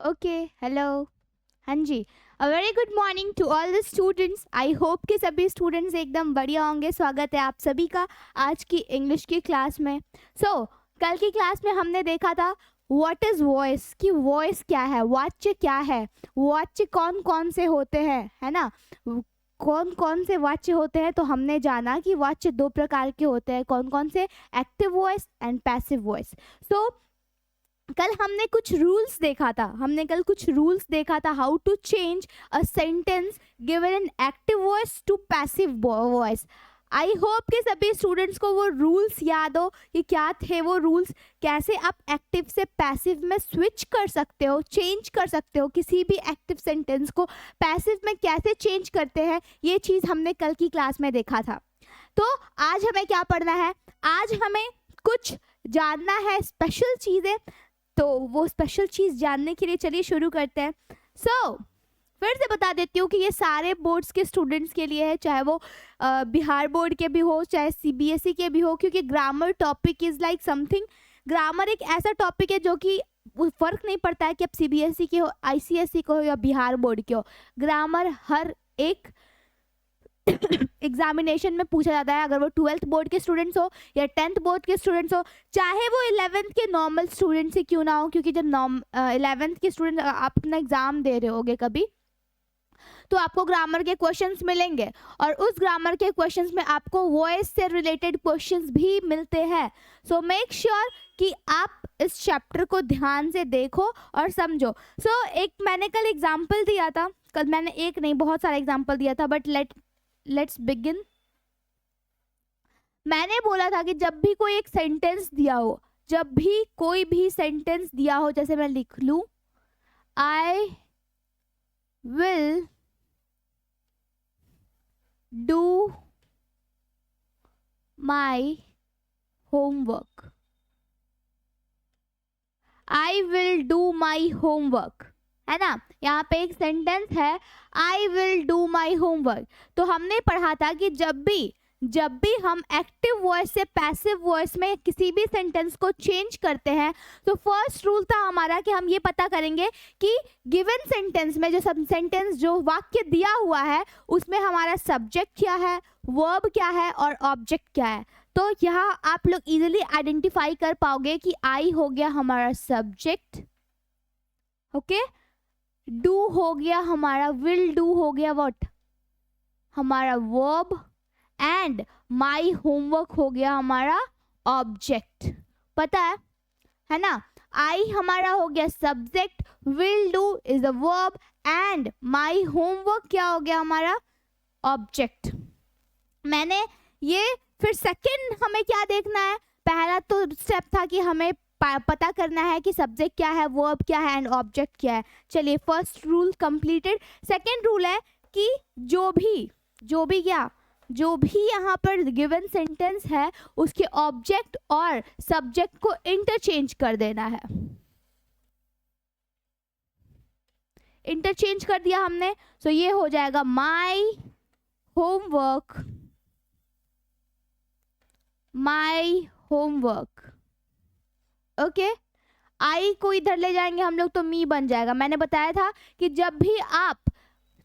Okay hello. हाँ जी। A very good morning to all the students. I hope कि सभी स्टूडेंट्स एकदम बढ़िया होंगे। स्वागत है आप सभी का आज की इंग्लिश की क्लास में। कल की क्लास में हमने देखा था व्हाट इज़ वॉइस, कि वॉइस क्या है, वाच्य क्या है, वाच्य कौन कौन से होते हैं, है ना। कौन कौन से वाच्य होते हैं, तो हमने जाना कि वाच्य दो प्रकार के होते हैं। कौन कौन से? Active voice and passive voice. So कल हमने कुछ रूल्स देखा था। How to change a sentence given in active voice to passive voice. I hope कि सभी स्टूडेंट्स को वो रूल्स याद हो कि क्या थे वो रूल्स, कैसे आप एक्टिव से पैसिव में स्विच कर सकते हो, चेंज कर सकते हो, किसी भी एक्टिव सेंटेंस को पैसिव में कैसे चेंज करते हैं। ये चीज़ हमने कल की क्लास में देखा था। तो आज हमें क्या पढ़ना है? आज हमें कुछ जानना है, स्पेशल चीज़ें। तो वो स्पेशल चीज़ जानने के लिए चलिए शुरू करते हैं। फिर से बता देती हूँ कि ये सारे बोर्ड्स के स्टूडेंट्स के लिए है, चाहे वो बिहार बोर्ड के भी हो, चाहे सीबीएसई के भी हो, क्योंकि grammar topic is like something. Grammar एक ऐसा टॉपिक है जो कि फ़र्क नहीं पड़ता है कि आप सीबीएसई के हो, आईसीएसई के हो या बिहार बोर्ड के हो। ग्रामर हर एक एग्जामिनेशन में पूछा जाता है, अगर वो 12th बोर्ड के स्टूडेंट्स हो या 10th बोर्ड के स्टूडेंट्स हो, चाहे वो 11th के नॉर्मल स्टूडेंट्स ही क्यों ना हो। क्योंकि जब 11th के स्टूडेंट आप अपना एग्जाम दे रहे होगे कभी, तो आपको ग्रामर के क्वेश्चंस मिलेंगे, और उस ग्रामर के क्वेश्चंस में आपको वॉइस से रिलेटेड क्वेश्चंस भी मिलते हैं। सो मेक श्योर कि आप इस चैप्टर को ध्यान से देखो और समझो। एक मैंने कल एग्जाम्पल दिया था, कल मैंने एक नहीं बहुत सारा एग्जाम्पल दिया था, बट लेट्स बिगिन। मैंने बोला था कि जब भी कोई एक सेंटेंस दिया हो, जब भी कोई भी सेंटेंस दिया हो, जैसे मैं लिख लूं I will do my homework, I will do my homework, है ना। यहाँ पे एक सेंटेंस है I will do my homework. तो हमने पढ़ा था कि जब भी हम एक्टिव वॉइस से पैसिव वॉइस में किसी भी सेंटेंस को चेंज करते हैं, तो फर्स्ट रूल था हमारा कि हम ये पता करेंगे कि गिवन सेंटेंस में जो वाक्य दिया हुआ है, उसमें हमारा सब्जेक्ट क्या है, वर्ब क्या है और ऑब्जेक्ट क्या है। तो यहाँ आप लोग इजीली आइडेंटिफाई कर पाओगे कि आई हो गया हमारा सब्जेक्ट, ओके, डू हो गया हमारा, विल डू हो गया व्हाट, हमारा वर्ब, एंड माई होमवर्क हो गया हमारा ऑब्जेक्ट। पता है ना। आई हमारा हो गया subject, will do is a verb, and my homework क्या हो गया हमारा ऑब्जेक्ट। मैंने ये फिर सेकंड हमें क्या देखना है? पहला तो स्टेप था कि हमें पता करना है कि सब्जेक्ट क्या है, वर्ब क्या है एंड ऑब्जेक्ट क्या है। चलिए first rule completed. Second rule है कि जो भी यहाँ पर गिवन सेंटेंस है, उसके ऑब्जेक्ट और सब्जेक्ट को इंटरचेंज कर देना है। इंटरचेंज कर दिया हमने, सो ये हो जाएगा माई होमवर्क, ओके। आई को इधर ले जाएंगे हम लोग तो मी बन जाएगा। मैंने बताया था कि जब भी आप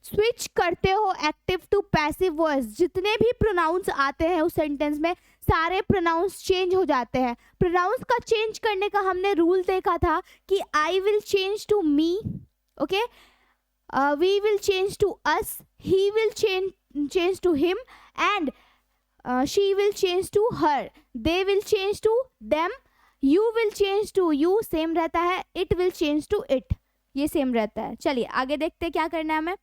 स्विच करते हो एक्टिव टू पैसिव वॉइस, जितने भी प्रोनाउंस आते हैं उस सेंटेंस में, सारे प्रोनाउंस चेंज हो जाते हैं। प्रोनाउंस का चेंज करने का हमने रूल देखा था कि I will change to me, okay, we will change to us, he will change to him, and she will change to her, they will change to them, you will change to you same रहता है, it will change to it ये same रहता है। चलिए आगे देखते हैं क्या करना है हमें।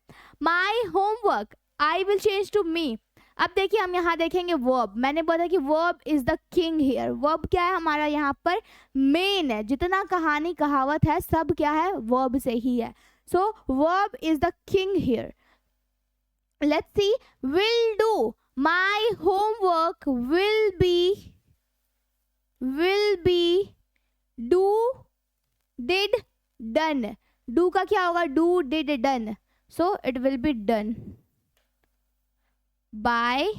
My homework, I will change to me. अब देखिए हम यहाँ देखेंगे वर्ब। मैंने बोला कि verb is the king here. Verb क्या है हमारा यहाँ पर? मेन है। जितना कहानी कहावत है सब क्या है? वर्ब से ही है। So verb is the king here. Let's see, will do, my homework will be, do, did, done। Do का क्या होगा? Do, did, done. So it will be done by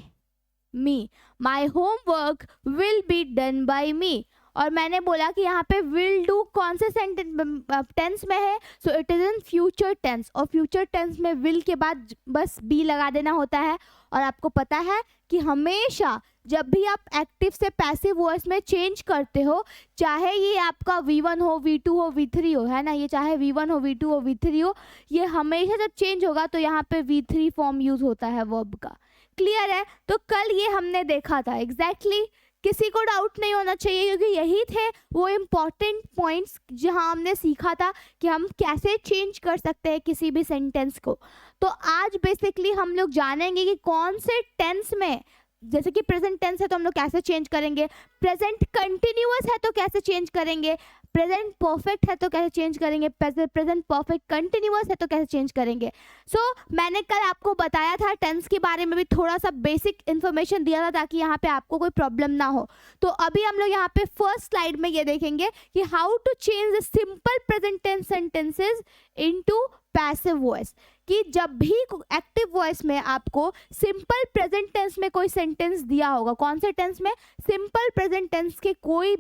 me. My homework will be done by me. और मैंने बोला कि यहाँ पे will do कौन से टेंस में है, so it is in future tense, और फ्यूचर टेंस में विल के बाद बस बी लगा देना होता है। और आपको पता है कि हमेशा जब भी आप एक्टिव से पैसिव वॉइस में चेंज करते हो, चाहे ये आपका V1 हो, V2 हो, V3 हो, है ना, ये चाहे V1 हो, V2 हो, V3 हो, ये हमेशा जब चेंज होगा तो यहाँ पे V3 फॉर्म यूज होता है वर्ब का। क्लियर है? तो कल ये हमने देखा था एग्जैक्टली किसी को डाउट नहीं होना चाहिए, क्योंकि यही थे वो इम्पॉर्टेंट पॉइंट्स जहां हमने सीखा था कि हम कैसे चेंज कर सकते हैं किसी भी सेंटेंस को। तो आज बेसिकली हम लोग जानेंगे कि कौन से टेंस में, जैसे कि प्रेजेंट टेंस है तो हम लोग कैसे चेंज करेंगे, प्रेजेंट कंटिन्यूअस है तो कैसे चेंज करेंगे, प्रेजेंट परफेक्ट है तो कैसे चेंज करेंगे, प्रेजेंट परफेक्ट कंटिन्यूअस है तो कैसे चेंज करेंगे। सो मैंने कल आपको बताया था टेंस के बारे में भी थोड़ा सा बेसिक इन्फॉर्मेशन दिया था ताकि यहाँ पे आपको कोई प्रॉब्लम ना हो। तो अभी हम लोग यहाँ पे फर्स्ट स्लाइड में ये देखेंगे कि how to change the simple present tense sentences into passive voice, कि जब भी एक्टिव वॉइस में आपको सिंपल प्रेजेंट टेंस में कोई सेंटेंस दिया होगा, कौन से टेंस में, सिंपल प्रेजेंट टेंस के कोई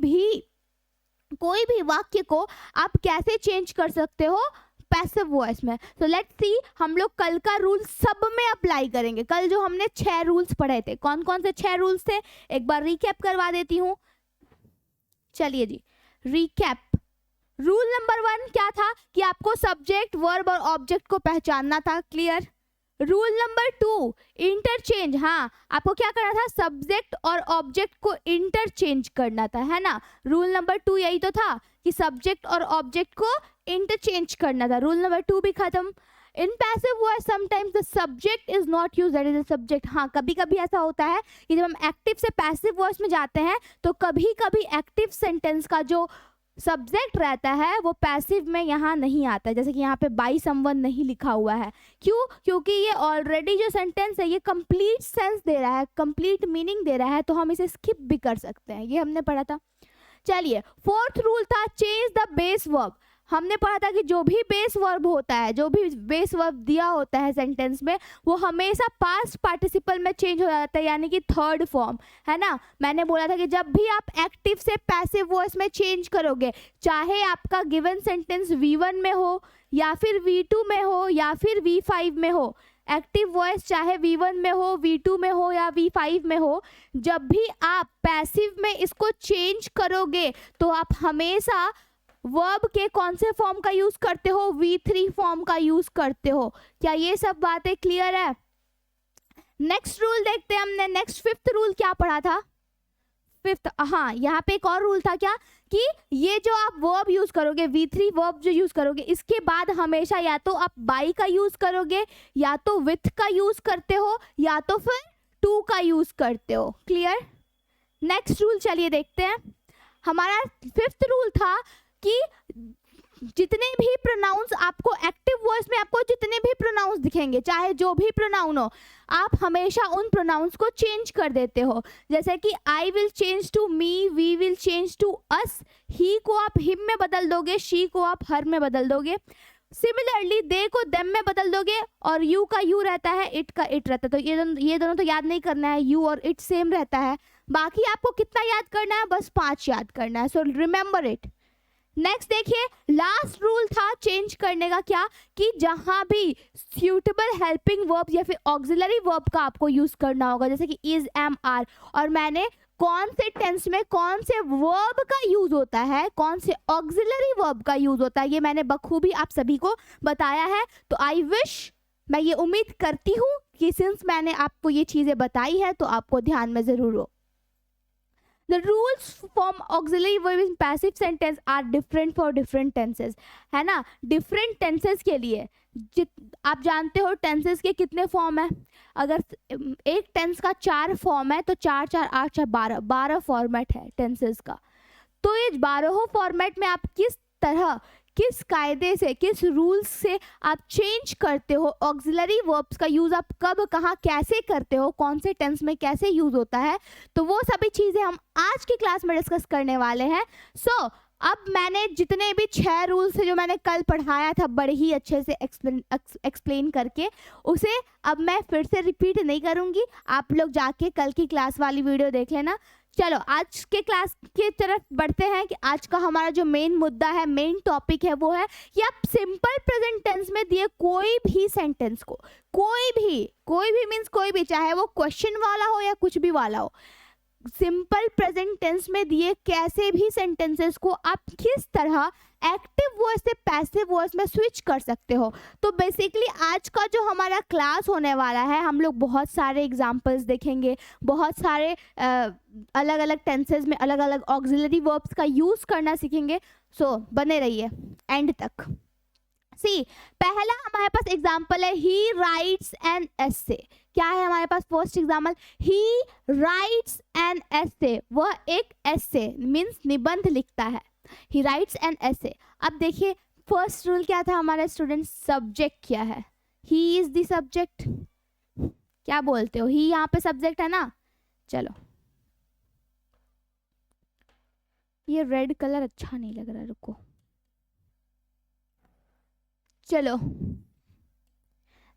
भी वाक्य को आप कैसे चेंज कर सकते हो पैसिव वॉइस में। तो लेट्स सी, हम लोग कल का रूल सब में अप्लाई करेंगे। कल जो हमने 6 रूल्स पढ़े थे, कौन कौन से 6 रूल्स थे, एक बार रिकैप करवा देती हूँ। चलिए जी, रिकैप। रूल नंबर 1 क्या था कि आपको सब्जेक्ट, वर्ब और ऑब्जेक्ट को पहचानना था। क्लियर? Rule number 2, interchange. हाँ, आपको क्या करना था, सब्जेक्ट और ऑब्जेक्ट को इंटरचेंज करना था, है ना। रूल नंबर 2 यही तो था कि सब्जेक्ट और ऑब्जेक्ट को इंटरचेंज करना था। रूल नंबर 2 भी खत्म। In passive voice sometimes the subject is not used, that is the subject. हाँ, कभी कभी ऐसा होता है कि जब हम एक्टिव से पैसिव वॉइस में जाते हैं तो कभी कभी एक्टिव सेंटेंस का जो सब्जेक्ट रहता है वो पैसिव में यहाँ नहीं आता है, जैसे कि यहाँ पे बाई समवन नहीं लिखा हुआ है। क्यों? क्योंकि ये ऑलरेडी जो सेंटेंस है ये कंप्लीट सेंस दे रहा है, कंप्लीट मीनिंग दे रहा है, तो हम इसे स्किप भी कर सकते हैं, ये हमने पढ़ा था। चलिए, 4th रूल था चेंज द बेस वर्ब। हमने पढ़ा था कि जो भी बेस वर्ब होता है, जो भी बेस वर्ब दिया होता है सेंटेंस में, वो हमेशा पास्ट पार्टिसिपल में चेंज हो जाता है, यानी कि थर्ड फॉर्म, है ना। मैंने बोला था कि जब भी आप एक्टिव से पैसिव वॉइस में चेंज करोगे, चाहे आपका गिवन सेंटेंस V1 में हो या फिर V2 में हो या फिर V5 में हो, एक्टिव वॉइस चाहे V1 में हो, V2 में हो या V5 में हो, जब भी आप पैसिव में इसको चेंज करोगे तो आप हमेशा वर्ब के कौन से फॉर्म का यूज करते हो, V3 फॉर्म का यूज करते हो। क्या ये सब बातें क्लियर है? नेक्स्ट रूल देखते हैं हमने। नेक्स्ट 5th रूल क्या पढ़ा था? 5th, हाँ, यहाँ पे एक और रूल था क्या, कि ये जो आप वर्ब यूज करोगे, V3 वर्ब जो यूज करोगे, इसके बाद हमेशा या तो आप बाई का यूज करोगे, या तो विथ का यूज करते हो, या तो फिर टू का यूज करते हो। क्लियर? नेक्स्ट रूल चलिए देखते हैं। हमारा 5th रूल था कि जितने भी प्रोनाउंस आपको एक्टिव वॉइस में, आपको जितने भी प्रोनाउंस दिखेंगे, चाहे जो भी प्रोनाउन हो, आप हमेशा उन प्रोनाउंस को चेंज कर देते हो। जैसे कि I will change to me, we will change to us, he को आप हिम में बदल दोगे, शी को आप हर में बदल दोगे। सिमिलरली दे को देम में बदल दोगे, और यू का यू रहता है, इट का इट रहता है। तो ये दोनों तो याद नहीं करना है, यू और इट सेम रहता है। बाकी आपको कितना याद करना है, बस 5 याद करना है, सो रिमेंबर इट। नेक्स्ट देखिए, लास्ट रूल था चेंज करने का क्या, कि जहां भी सुटेबल हेल्पिंग वर्ब या फिर ऑक्सिलरी वर्ब का आपको यूज करना होगा, जैसे कि इज, एम, आर, और मैंने कौन से टेंस में कौन से वर्ब का यूज होता है, कौन से ऑक्सिलरी वर्ब का यूज होता है, ये मैंने बखूबी आप सभी को बताया है। तो आई विश, मैं ये उम्मीद करती हूँ कि सिंस मैंने आपको ये चीजें बताई है तो आपको ध्यान में जरूर हो। The rules from auxiliary verb in passive sentence are different for different tenses, है ना। different tenses के लिए आप जानते हो टेंसेस के कितने फॉर्म है। अगर एक टेंस का 4 फॉर्म है तो 4 4 8 4 12 फॉर्मेट है टेंसेस का। तो ये 12 फॉर्मेट में आप किस तरह, किस कायदे से, किस रूल्स से आप चेंज करते हो, ऑक्सिलरी वर्ब्स का यूज आप कब, कहाँ, कैसे करते हो, कौन से टेंस में कैसे यूज होता है, तो वो सभी चीजें हम आज की क्लास में डिस्कस करने वाले हैं। सो अब मैंने जितने भी 6 रूल्स है जो मैंने कल पढ़ाया था बड़े ही अच्छे से एक्सप्लेन करके, उसे अब मैं फिर से रिपीट नहीं करूंगी, आप लोग जाके कल की क्लास वाली वीडियो देख लेना। चलो आज के क्लास की तरफ बढ़ते हैं कि आज का हमारा जो मेन मुद्दा है, मेन टॉपिक है, वो है कि आप सिंपल प्रेजेंट टेंस में दिए कोई भी सेंटेंस को, कोई भी मीन्स कोई भी, चाहे वो क्वेश्चन वाला हो या कुछ भी वाला हो, सिंपल प्रेजेंट टेंस में दिए कैसे भी सेंटेंसेस को आप किस तरह एक्टिव वॉइस से पैसिव वॉइस में स्विच कर सकते हो। तो बेसिकली आज का जो हमारा क्लास होने वाला है, हम लोग बहुत सारे एग्जांपल्स देखेंगे, बहुत सारे अलग अलग टेंसेस में अलग अलग ऑक्सिलरी वर्ब्स का यूज करना सीखेंगे। सो बने रहिए एंड तक। सी, पहला हमारे पास एग्जाम्पल है ही राइट्स एन एस्से। क्या है हमारे पास first example? He writes an essay. वह एक एस्से मीन्स निबंध लिखता है। He writes an essay. अब देखिए फर्स्ट रूल क्या था हमारे स्टूडेंट? सब्जेक्ट क्या है? He is the subject. क्या बोलते हो? ही यहाँ पे सब्जेक्ट है ना। चलो, ये रेड कलर अच्छा नहीं लग रहा, रुको। चलो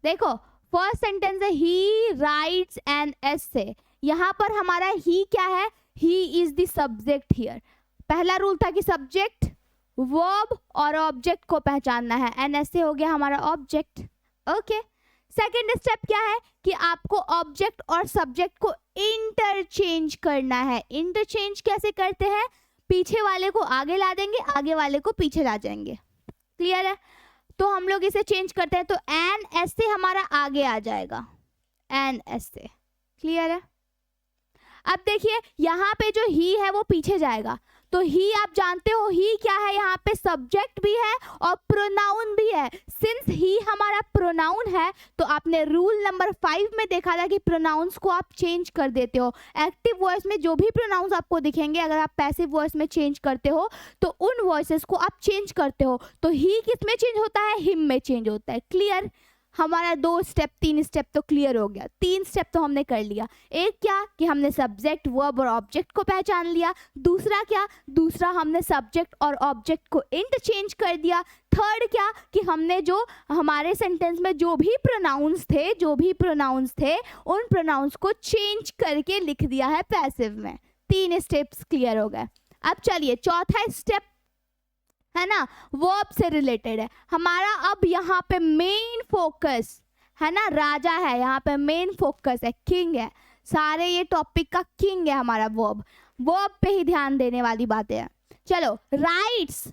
देखो, फर्स्ट सेंटेंस है ही राइट्स एन एस्से। यहाँ पर हमारा ही क्या है? He is the subject here. पहला रूल था कि सब्जेक्ट, वर्ब और ऑब्जेक्ट को पहचानना है। एन एस्से हो गया हमारा ऑब्जेक्ट। ओके, सेकेंड स्टेप क्या है कि आपको ऑब्जेक्ट और सब्जेक्ट को इंटरचेंज करना है। इंटरचेंज कैसे करते हैं? पीछे वाले को आगे ला देंगे, आगे वाले को पीछे ला जाएंगे। क्लियर है? तो हम लोग इसे चेंज करते हैं, तो एन एस्से हमारा आगे आ जाएगा, एन एस्से। क्लियर है? अब देखिए यहाँ पे जो ही है वो पीछे जाएगा, तो ही आप जानते हो ही क्या है? यहाँ पे सब्जेक्ट भी है और प्रोनाउन भी है। सिंस ही हमारा प्रोनाउन है, तो आपने रूल नंबर 5 में देखा था कि प्रोनाउंस को आप चेंज कर देते हो। एक्टिव वॉइस में जो भी प्रोनाउंस आपको दिखेंगे, अगर आप पैसिव वॉइस में चेंज करते हो तो उन वॉइसेस को आप चेंज करते हो। तो ही किस में चेंज होता है? हिम में चेंज होता है। क्लियर? हमारा 2 स्टेप 3 स्टेप तो क्लियर हो गया। 3 स्टेप तो हमने कर लिया। एक क्या कि हमने सब्जेक्ट, वर्ब और ऑब्जेक्ट को पहचान लिया। दूसरा क्या? दूसरा हमने सब्जेक्ट और ऑब्जेक्ट को इंटरचेंज कर दिया। थर्ड क्या कि हमने जो हमारे सेंटेंस में जो भी प्रोनाउंस थे उन प्रोनाउंस को चेंज करके लिख दिया है पैसिव में। 3 स्टेप्स क्लियर हो गए। अब चलिए चौथा स्टेप है ना, वर्ब से रिलेटेड है हमारा। अब यहाँ पे मेन फोकस है ना, राजा है, यहाँ पे मेन फोकस है, किंग है। सारे ये टॉपिक का किंग है हमारा वर्ब। वर्ब पे ही ध्यान देने वाली बातें हैं। चलो, राइट्स,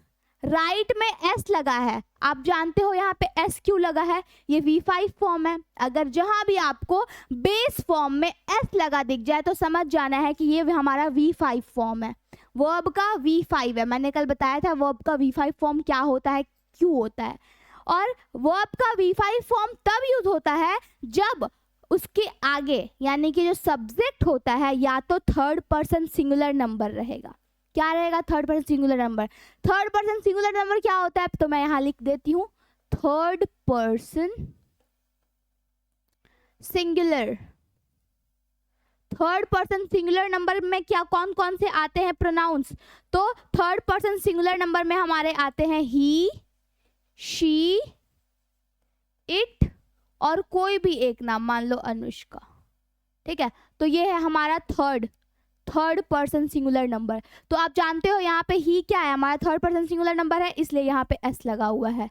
राइट में एस लगा है। आप जानते हो यहाँ पे एस क्यों लगा है? ये V5 फॉर्म है। अगर जहां भी आपको बेस फॉर्म में एस लगा दिख जाए तो समझ जाना है कि ये हमारा V5 फॉर्म है। वर्ब का V5 है। मैंने कल बताया था वर्ब का V5 फॉर्म क्या होता है, क्यों होता है। और वर्ब का V5 फॉर्म तब यूज होता है जब उसके आगे यानी कि जो सब्जेक्ट होता है या तो थर्ड पर्सन सिंगुलर नंबर रहेगा। क्या रहेगा? Third person singular number. Third person singular number क्या होता है? तो मैं यहां लिख देती हूं, third person singular. Third person singular number में क्या कौन कौन से आते हैं प्रोनाउंस? तो थर्ड पर्सन सिंगुलर नंबर में हमारे आते हैं ही, शी, इट और कोई भी एक नाम, मान लो अनुष्का। ठीक है, तो ये है हमारा थर्ड पर्सन सिंगुलर नंबर। तो आप जानते हो यहाँ पे ही क्या है? हमारा थर्ड पर्सन सिंगुलर नंबर है, इसलिए यहाँ पे एस लगा हुआ है।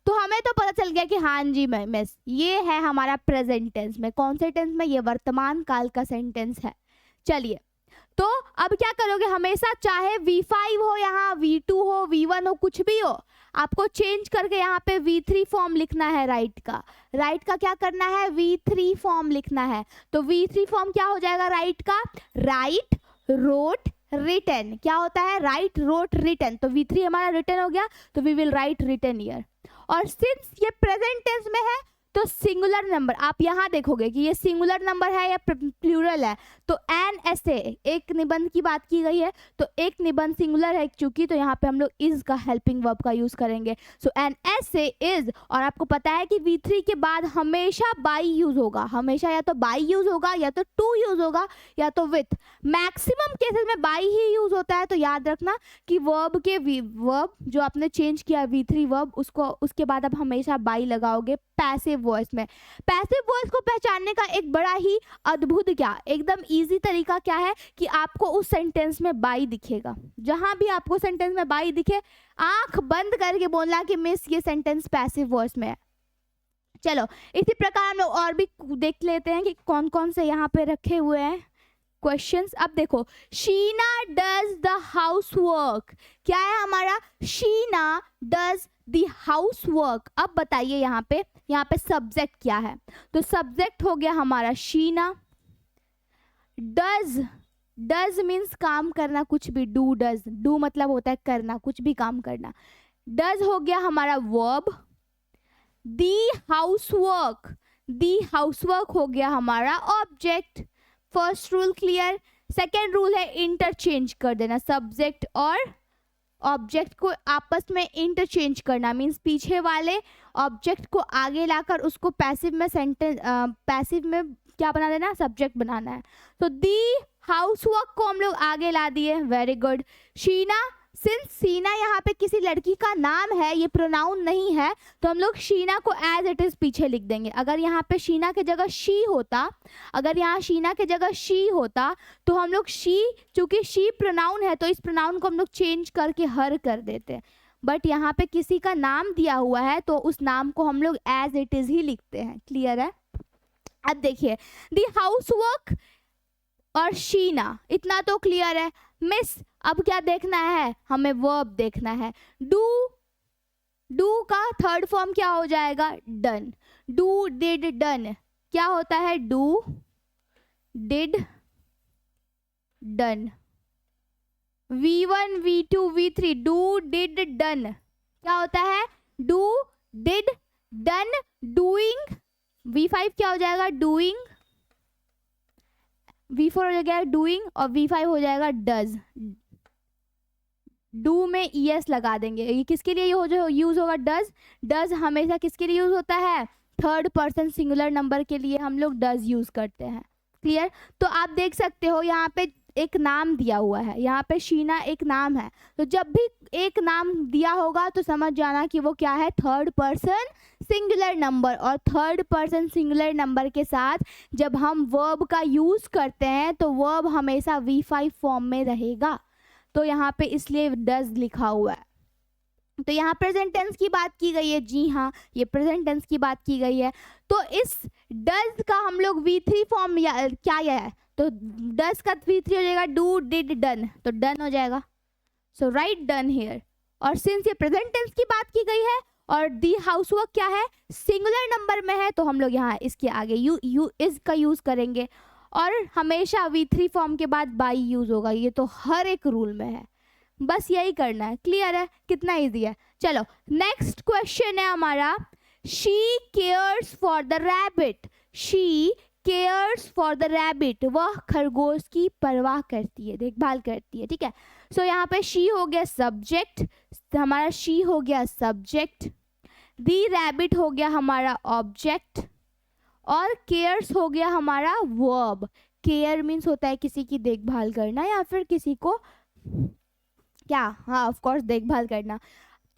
तो हमें तो पता चल गया कि हाँ जी मिस, ये है हमारा प्रेजेंट टेंस में। कौन से टेंस में? ये वर्तमान काल का सेंटेंस है। चलिए, तो अब क्या करोगे? हमेशा चाहे V5 हो, यहाँ V2 हो, V1 हो, कुछ भी हो, आपको चेंज करके यहाँ पे V3 फॉर्म लिखना है। राइट का क्या करना है? V3 फॉर्म लिखना है। तो V3 फॉर्म क्या हो जाएगा राइट का? Write, wrote, written. क्या होता है? Write, wrote, written. तो V3 हमारा रिटन हो गया, तो we will write written here. और सिंस ये प्रेजेंट टेंस में है तो सिंगुलर नंबर, आप यहाँ देखोगे कि ये सिंगुलर नंबर है या प्लूरल है। तो एन एस्से, एक निबंध की बात की गई है, तो एक निबंध सिंगुलर है चूंकि, तो यहाँ पे हम लोग इज का हेल्पिंग वर्ब का यूज करेंगे। सो एन एस्से इज। और आपको पता है कि V3 के बाद हमेशा बाई यूज होगा, हमेशा या तो बाई यूज होगा या तो टू यूज होगा या तो विथ। मैक्सिमम केसेस में बाई ही यूज होता है। तो याद रखना कि वर्ब के वर्ब जो आपने चेंज किया V3 वर्ब, उसको उसके बाद आप हमेशा बाई लगाओगे पैसिव वॉइस में। पैसिव वॉइस को पहचानने का एक बड़ा ही अद्भुत क्या एकदम इजी तरीका क्या है कि आपको उस सेंटेंस में बाई दिखेगा। जहां भी आपको सेंटेंस में बाई दिखे आंख बंद करके बोलना कि मिस ये सेंटेंस पैसिव वॉइस में है। चलो इसी प्रकार हम लोग और भी देख लेते हैं कि कौन कौन से यहाँ पे रखे हुए हैं क्वेश्चंस। अब देखो, Sheena does the house work, क्या है हमारा, Sheena does the house work. अब बताइए यहाँ पे सब्जेक्ट क्या है, तो सब्जेक्ट हो गया हमारा शीना। डज मीन्स काम करना, कुछ भी, डू मतलब होता है करना, कुछ भी काम करना। डज हो गया हमारा वर्ब। दी हाउसवर्क हो गया हमारा object. First rule clear. Second rule है इंटरचेंज कर देना, सब्जेक्ट और ऑब्जेक्ट को आपस में इंटरचेंज करना, मीन्स पीछे वाले ऑब्जेक्ट को आगे लाकर उसको पैसिव में पैसिव में क्या बना देना, सब्जेक्ट बनाना है। तो दी हाउसवर्क को हम लोग आगे ला दिए, very good. Sheena, since Sheena यहाँ पे किसी लड़की का नाम है, ये प्रोनाउन नहीं है, तो हम लोग शीना को एज इट इज पीछे लिख देंगे। अगर यहाँ पे शीना के जगह शी होता, अगर यहाँ शीना के जगह शी होता तो हम लोग शी, चूंकि शी प्रोनाउन है तो इस प्रोनाउन को हम लोग चेंज करके हर कर देते, बट यहाँ पे किसी का नाम दिया हुआ है तो उस नाम को हम लोग एज इट इज ही लिखते हैं। क्लियर है। अब देखिए, दी हाउसवर्क और शीना, इतना तो क्लियर है। मिस अब क्या देखना है, हमें वर्ब देखना है। डू का थर्ड फॉर्म क्या हो जाएगा, डन। डू डिड डन क्या होता है, do did done. V1 V2 V3 do did done क्या होता है, do did done doing. V5 क्या हो जाएगा, डूइंग। V4 हो जाएगा डूइंग और V5 हो जाएगा डज। डू में ES लगा देंगे। ये किसके लिए यूज होगा, डज हमेशा किसके लिए यूज होता है, थर्ड पर्सन सिंगुलर नंबर के लिए हम लोग डज यूज करते हैं। क्लियर। तो आप देख सकते हो यहाँ पे एक नाम दिया हुआ है, यहाँ पे शीना एक नाम है, तो जब भी एक नाम दिया होगा तो समझ जाना कि वो क्या है, थर्ड पर्सन सिंगुलर नंबर। और थर्ड पर्सन सिंगुलर नंबर के साथ जब हम वर्ब का यूज करते हैं तो वर्ब हमेशा V5 फॉर्म में रहेगा, तो यहाँ पे इसलिए डज लिखा हुआ है। तो यहाँ प्रेजेंट टेंस की बात की गई है, जी हाँ ये प्रेजेंट टेंस की बात की गई है। तो इस डज का हम लोग V3 फॉर्म क्या है, तो डज का V3 हो जाएगा डू डिड डन, तो डन हो जाएगा। सो राइट डन हियर। और सिंस ये प्रेजेंट टेंस की बात की गई है और दी हाउसवर्क क्या है, सिंगुलर नंबर में है, तो हम लोग यहाँ इसके आगे इस का यूज करेंगे। और हमेशा V3 फॉर्म के बाद बाई यूज होगा, ये तो हर एक रूल में है, बस यही करना है। क्लियर है, कितना इजी है। चलो नेक्स्ट क्वेश्चन है हमारा, she cares for the rabbit. She cares for the rabbit, वह खरगोश की परवाह करती है, देखभाल करती है। ठीक है। सो यहाँ पे शी हो गया सब्जेक्ट, हमारा शी हो गया सब्जेक्ट, दी रैबिट हो गया हमारा ऑब्जेक्ट, और केयर्स हो गया हमारा वर्ब। केयर मीन्स होता है किसी की देखभाल करना या फिर किसी को क्या, हाँ ऑफ कोर्स देखभाल करना।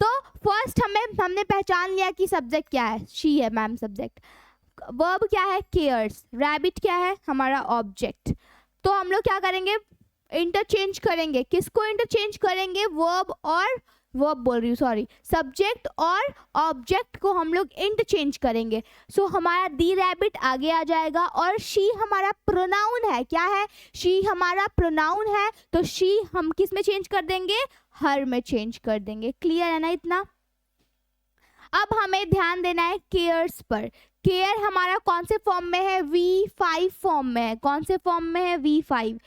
तो फर्स्ट हमने पहचान लिया कि सब्जेक्ट क्या है, शी है मैम सब्जेक्ट, वर्ब क्या है केयर्स, रैबिट क्या है हमारा ऑब्जेक्ट। तो हम लोग क्या करेंगे, इंटरचेंज करेंगे, किसको इंटरचेंज करेंगे, वर्ब बोल रही हूँ सॉरी, सब्जेक्ट और ऑब्जेक्ट को हम लोग इंटरचेंज करेंगे। सो हमारा दी रैबिट आगे आ जाएगा और शी हमारा प्रोनाउन है, क्या है, शी हमारा प्रोनाउन है, तो शी हम किस में चेंज कर देंगे, हर में चेंज कर देंगे। क्लियर है ना इतना। अब हमें ध्यान देना है केयर्स पर। केयर हमारा कौन से फॉर्म में है, V5 फॉर्म में है। कौन से फॉर्म में है, V5।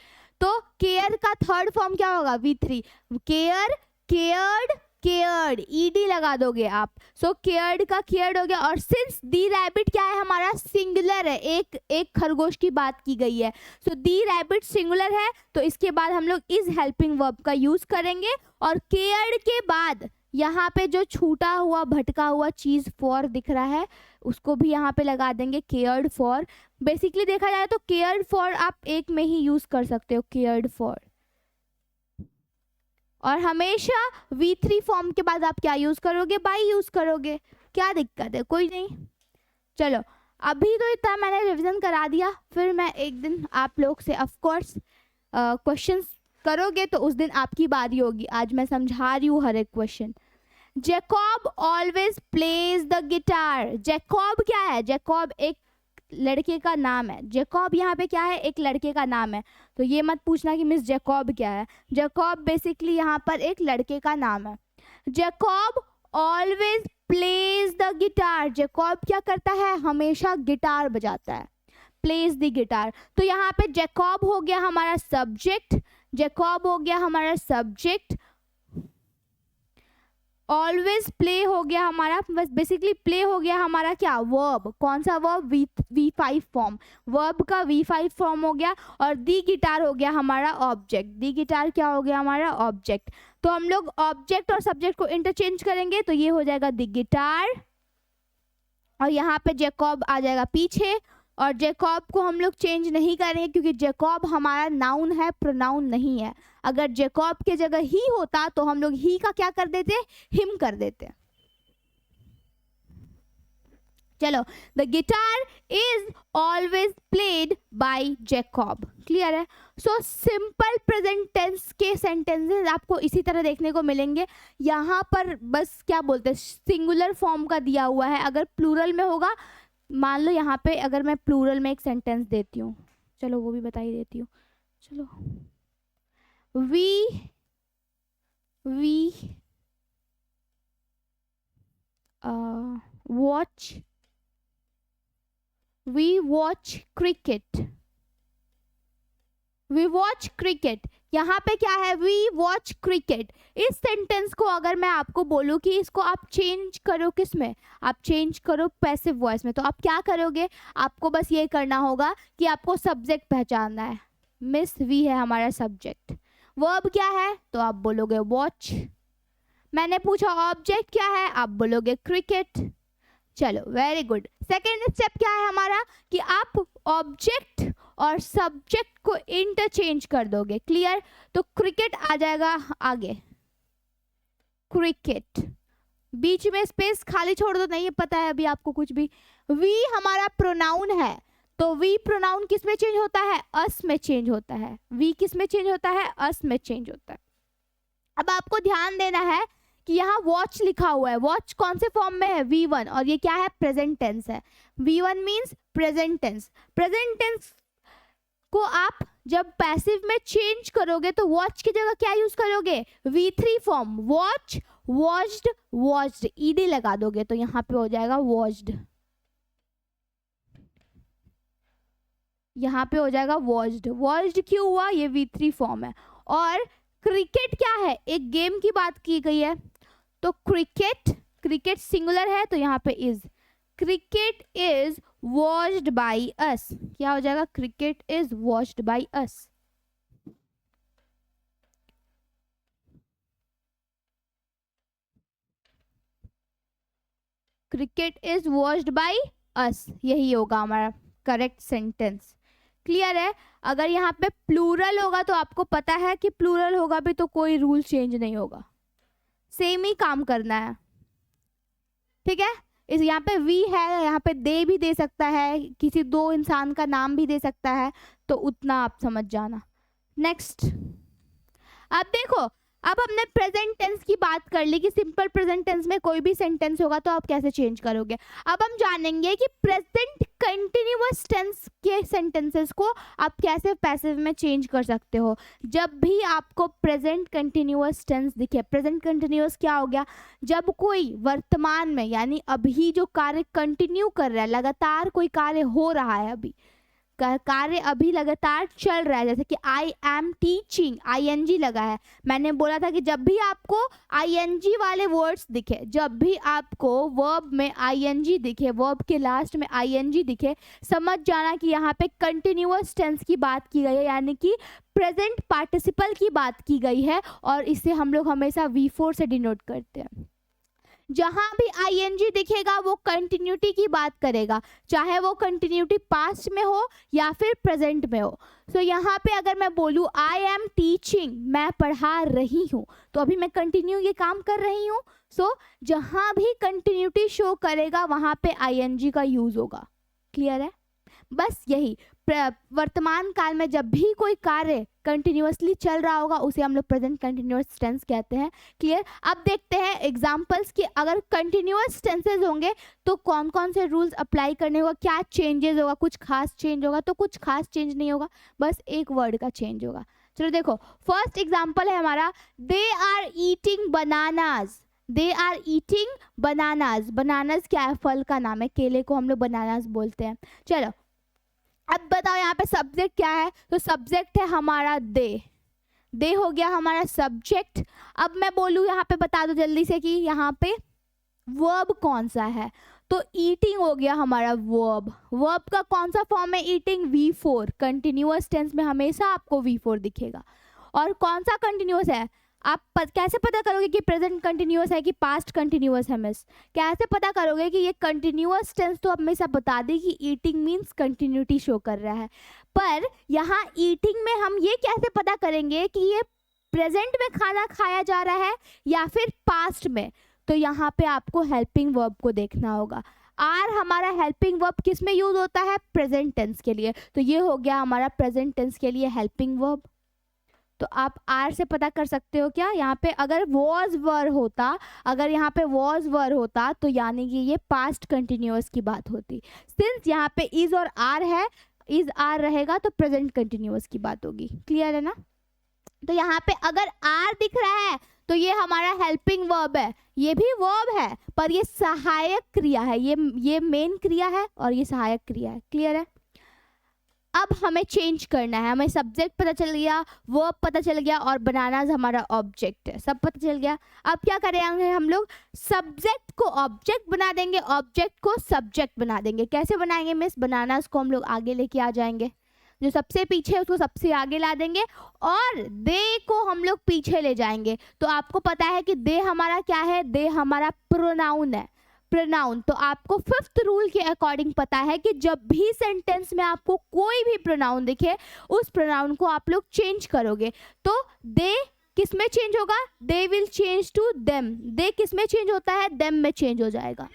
तो केयर का थर्ड फॉर्म क्या होगा, V3। Care, cared, cared, ED लगा दोगे आप। सो केयर्ड का केयर्ड हो गया। और सिंस दी रैबिट क्या है हमारा, सिंगुलर है, एक खरगोश की बात की गई है, सो दी रैबिट सिंगुलर है, तो इसके बाद हम लोग इज हेल्पिंग वर्ब का यूज करेंगे। और केयर्ड के बाद यहाँ पे जो छूटा हुआ भटका हुआ चीज फॉर दिख रहा है उसको भी यहाँ पे लगा देंगे, केयर्ड फॉर। बेसिकली देखा जाए तो केयर्ड फॉर आप एक में ही यूज कर सकते हो, केयर्ड फॉर। और हमेशा V3 फॉर्म के बाद आप क्या यूज करोगे, बाई यूज करोगे, क्या दिक्कत है, कोई नहीं। चलो अभी तो इतना मैंने रिवीजन करा दिया, फिर मैं एक दिन आप लोग से ऑफ कोर्स क्वेश्चंस करोगे तो उस दिन आपकी बारी होगी। आज मैं समझा रही हूँ हर एक question. Jacob always plays the guitar. Jacob क्या है? जैकब एक लड़के का नाम है। जैकब यहाँ पे क्या है? एक लड़के का नाम है। तो ये मत पूछना कि मिस जैकब क्या है। जैकब बेसिकली यहाँ पर एक लड़के का नाम है। Jacob always plays the guitar. Jacob क्या करता है? हमेशा गिटार बजाता है। Plays the guitar. तो यहाँ पे जैकब हो गया हमारा सब्जेक्ट, जैकब हो गया हमारा सब्जेक्ट, ऑलवेज प्ले हो गया हमारा, बस बेसिकली प्ले हो गया हमारा क्या? वर्ब। कौन सा वर्ब? V5 form. वर्ब का V5 फॉर्म हो गया। और दी गिटार हो गया हमारा ऑब्जेक्ट। दी गिटार क्या हो गया हमारा? ऑब्जेक्ट। तो हम लोग ऑब्जेक्ट और सब्जेक्ट को इंटरचेंज करेंगे तो ये हो जाएगा दी गिटार, और यहाँ पे जैकब आ जाएगा पीछे। और जैकब को हम लोग चेंज नहीं करेंगे क्योंकि जैकब हमारा नाउन है, प्रोनाउन नहीं है। अगर जैकब के जगह ही होता तो हम लोग ही का क्या कर देते? हिम कर देते। चलो, the guitar is always played by Jacob. Clear है? सो सिंपल प्रेजेंट टेंस के सेंटेंसेस आपको इसी तरह देखने को मिलेंगे। यहाँ पर बस क्या बोलते हैं, सिंगुलर फॉर्म का दिया हुआ है। अगर प्लूरल में होगा, मान लो यहाँ पे अगर मैं प्लूरल में एक सेंटेंस देती हूँ, चलो वो भी बता ही देती हूँ। चलो, we watch cricket. We watch cricket. यहाँ पे क्या है? We watch cricket. इस सेंटेंस को अगर मैं आपको बोलूँ कि इसको आप चेंज करो किस में? आप चेंज करो पैसिव वॉइस में। तो आप क्या करोगे? आपको बस ये करना होगा कि आपको सब्जेक्ट पहचानना है। मिस वी है हमारा सब्जेक्ट। वर्ब क्या है? तो आप बोलोगे वॉच। मैंने पूछा ऑब्जेक्ट क्या है? आप बोलोगे क्रिकेट। चलो, वेरी गुड। सेकेंड स्टेप क्या है हमारा? कि आप ऑब्जेक्ट और सब्जेक्ट को इंटरचेंज कर दोगे। क्लियर? तो क्रिकेट आ जाएगा आगे, क्रिकेट। बीच में स्पेस खाली छोड़ दो, नहीं पता है अभी आपको कुछ भी। वी हमारा प्रोनाउन है, तो वी प्रोनाउन किस में चेंज होता है? अस में चेंज होता है। वी किस में चेंज होता है? अस में चेंज होता है। अब आपको ध्यान देना है कि यहाँ वॉच लिखा हुआ है। वॉच कौन से फॉर्म में है? V1, और ये क्या है? प्रेजेंट टेंस है। V1 means present tense. Present tense को आप जब पैसिव में चेंज करोगे तो वॉच की जगह क्या यूज करोगे? V3 form. Watch, watched, watched, ED लगा दोगे तो यहाँ पे हो जाएगा वॉच्ड। यहाँ पे हो जाएगा वॉच्ड। वॉच्ड क्यों हुआ? ये V3 फॉर्म है। और क्रिकेट क्या है? एक गेम की बात की गई है, तो क्रिकेट, क्रिकेट सिंगुलर है तो यहाँ पे is. Cricket is watched by us. क्या हो जाएगा? Cricket is watched by us. Cricket is watched by us, यही होगा हमारा करेक्ट सेंटेंस। क्लियर है? अगर यहाँ पे प्लूरल होगा तो आपको पता है कि प्लूरल होगा भी तो कोई रूल चेंज नहीं होगा, सेम ही काम करना है। ठीक है? इस यहाँ पे वी है, यहाँ पे दे भी दे सकता है, किसी दो इंसान का नाम भी दे सकता है, तो उतना आप समझ जाना। नेक्स्ट, अब देखो, अब हमने प्रेजेंट टेंस की बात कर ली कि सिंपल प्रेजेंट टेंस में कोई भी सेंटेंस होगा तो आप कैसे चेंज करोगे। अब हम जानेंगे कि प्रेजेंट कंटिन्यूअस टेंस के सेंटेंसेस को आप कैसे पैसिव में चेंज कर सकते हो। जब भी आपको प्रेजेंट कंटिन्यूअस टेंस दिखे, प्रेजेंट कंटिन्यूअस क्या हो गया? जब कोई वर्तमान में यानी अभी जो कार्य कंटिन्यू कर रहा है, लगातार कोई कार्य हो रहा है, अभी कार्य अभी लगातार चल रहा है, जैसे कि आई एम टीचिंग, ING लगा है। मैंने बोला था कि जब भी आपको ING वाले वर्ड्स दिखे, जब भी आपको वर्ब में ING दिखे, वर्ब के लास्ट में ING दिखे, समझ जाना कि यहाँ पे कंटिन्यूअस टेंस की बात की गई है, यानी कि प्रेजेंट पार्टिसिपल की बात की गई है, और इसे हम लोग हमेशा V4 से डिनोट करते हैं। जहां भी आईएनजी दिखेगा वो कंटिन्यूटी की बात करेगा, चाहे वो कंटिन्यूटी पास्ट में हो या फिर प्रेजेंट में हो। सो यहाँ पे अगर मैं बोलूँ आई एम टीचिंग, मैं पढ़ा रही हूँ, तो अभी मैं कंटिन्यू ये काम कर रही हूँ। सो जहां भी कंटिन्यूटी शो करेगा वहां पे आईएनजी का यूज होगा। क्लियर है? बस यही, वर्तमान काल में जब भी कोई कार्य कंटिन्यूअसली चल रहा होगा उसे हम लोग प्रेजेंट कंटिन्यूअस टेंस कहते हैं। क्लियर? अब देखते हैं एग्जांपल्स कि अगर कंटिन्यूअस टेंसेज होंगे तो कौन कौन से रूल्स अप्लाई करने होगा, क्या चेंजेस होगा, कुछ खास चेंज होगा तो कुछ खास चेंज नहीं होगा, बस एक वर्ड का चेंज होगा। चलो देखो, फर्स्ट एग्जाम्पल है हमारा, they are eating bananas. They are eating bananas. Bananas क्या है? फल का नाम है, केले को हम लोग बनानाज बोलते हैं। चलो अब बताओ यहाँ पे सब्जेक्ट क्या है? तो सब्जेक्ट है हमारा दे। दे हो गया हमारा सब्जेक्ट। अब मैं बोलूँ यहाँ पे, बता दो जल्दी से कि यहाँ पे वर्ब कौन सा है? तो ईटिंग हो गया हमारा वर्ब। वर्ब का कौन सा फॉर्म है? Eating, V4। कंटिन्यूअस टेंस में हमेशा आपको V4 दिखेगा। और कौन सा कंटिन्यूअस है? आप कैसे पता करोगे कि प्रेजेंट कंटिन्यूअस है कि पास्ट कंटिन्यूअस है? मिस कैसे पता करोगे कि ये कंटिन्यूअस टेंस? तो अब हमेशा बता दी कि ईटिंग मीन्स कंटिन्यूटी शो कर रहा है, पर यहाँ ईटिंग में हम ये कैसे पता करेंगे कि ये प्रेजेंट में खाना खाया जा रहा है या फिर पास्ट में? तो यहाँ पे आपको हेल्पिंग वर्ब को देखना होगा। आर हमारा हेल्पिंग वर्ब किस में यूज होता है? प्रेजेंट टेंस के लिए। तो ये हो गया हमारा प्रेजेंट टेंस के लिए हेल्पिंग वर्ब। तो आप आर से पता कर सकते हो क्या? यहाँ पे अगर वॉज वर होता, अगर यहाँ पे वॉज वर होता तो यानी कि ये पास्ट कंटिन्यूअस की बात होती। सिंस यहाँ पे इज और आर है, इज आर रहेगा तो प्रेजेंट कंटिन्यूअस की बात होगी। क्लियर है ना? तो यहाँ पे अगर आर दिख रहा है तो ये हमारा हेल्पिंग वर्ब है। ये भी वर्ब है पर ये सहायक क्रिया है, ये मेन क्रिया है और ये सहायक क्रिया है। क्लियर है? अब हमें चेंज करना है। हमें सब्जेक्ट पता चल गया, वर्ब पता चल गया और बनानाज हमारा ऑब्जेक्ट है, सब पता चल गया। अब क्या करेंगे हम लोग? सब्जेक्ट को ऑब्जेक्ट बना देंगे, ऑब्जेक्ट को सब्जेक्ट बना देंगे। कैसे बनाएंगे मिस? बनानाज को हम लोग आगे लेके आ जाएंगे, जो सबसे पीछे है उसको सबसे आगे ला देंगे और दे को हम लोग पीछे ले जाएंगे। तो आपको पता है कि दे हमारा क्या है? दे हमारा प्रोनाउन है। प्रोनाउन, तो आपको फिफ्थ रूल के अकॉर्डिंग पता है कि जब भी सेंटेंस में आपको कोई भी प्रोनाउन दिखे उस प्रोनाउन को आप लोग चेंज करोगे। तो दे किस में चेंज होगा? They will change to them. They किस में चेंज होता है? देम में चेंज हो जाएगा।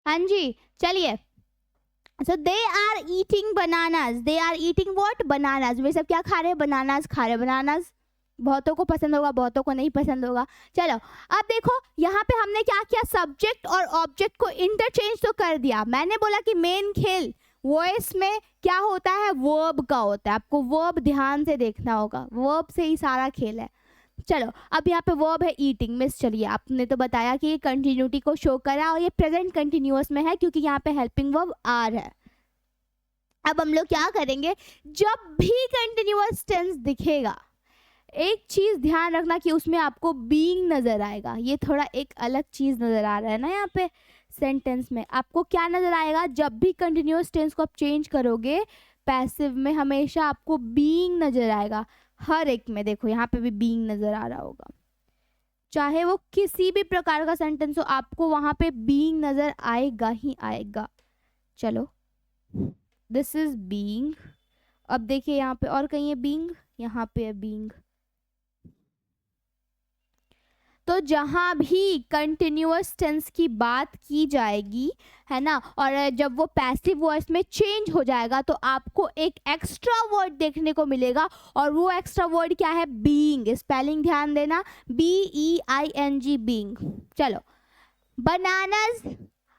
हाँ जी, चलिए। So they are eating bananas. They are eating what? Bananas. वे सब क्या खा रहे हैं? बनानाज खा रहे हैं। बनानाज बहुतों को पसंद होगा, बहुतों को नहीं पसंद होगा। चलो अब देखो यहाँ पे हमने क्या किया? सब्जेक्ट और ऑब्जेक्ट को इंटरचेंज तो कर दिया। मैंने बोला कि मेन खेल वॉइस में क्या होता है? वर्ब का होता है। आपको वर्ब ध्यान से देखना होगा, वर्ब से ही सारा खेल है। चलो अब यहाँ पे वर्ब है ईटिंग। मिस चलिए, आपने तो बताया कि ये कंटिन्यूटी को शो करा और ये प्रेजेंट कंटिन्यूअस में है क्योंकि यहाँ पे हेल्पिंग वर्ब आर है। अब हम लोग क्या करेंगे? जब भी कंटिन्यूअस टेंस दिखेगा एक चीज ध्यान रखना कि उसमें आपको बीइंग नजर आएगा। ये थोड़ा एक अलग चीज नजर आ रहा है ना यहाँ पे सेंटेंस में। आपको क्या नजर आएगा? जब भी कंटिन्यूअस टेंस को आप चेंज करोगे पैसिव में हमेशा आपको बीइंग नजर आएगा। हर एक में देखो यहाँ पे भी बीइंग नजर आ रहा होगा, चाहे वो किसी भी प्रकार का सेंटेंस हो आपको वहां पे बीइंग नजर आएगा ही आएगा। चलो दिस इज बीइंग। अब देखिए यहाँ पे और कहीं है बीइंग, यहाँ पे है बीइंग। तो जहाँ भी कंटिन्यूअस टेंस की बात की जाएगी, है ना, और जब वो पैसिव वॉइस में चेंज हो जाएगा तो आपको एक एक्स्ट्रा वर्ड देखने को मिलेगा, और वो एक्स्ट्रा वर्ड क्या है? बीइंग। स्पेलिंग ध्यान देना, BEING, बीइंग। चलो, बनानास।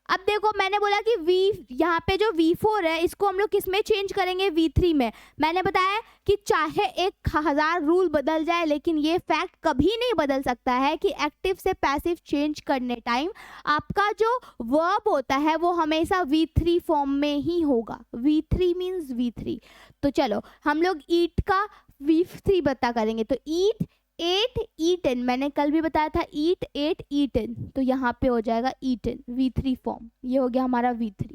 अब देखो, मैंने बोला कि यहाँ पे जो V4 है इसको हम लोग किस में चेंज करेंगे? V3 में। मैंने बताया कि चाहे 1000 रूल बदल जाए, लेकिन ये फैक्ट कभी नहीं बदल सकता है कि एक्टिव से पैसिव चेंज करने टाइम आपका जो वर्ब होता है वो हमेशा V3 फॉर्म में ही होगा। V3 means V3। तो चलो, हम लोग ईट का V3 बता करेंगे। तो ईट, एट, ईटन। मैंने कल भी बताया था ईट, एट, ईटन। तो यहाँ पे हो जाएगा ईटन, V3 फॉर्म। ये हो गया हमारा V3।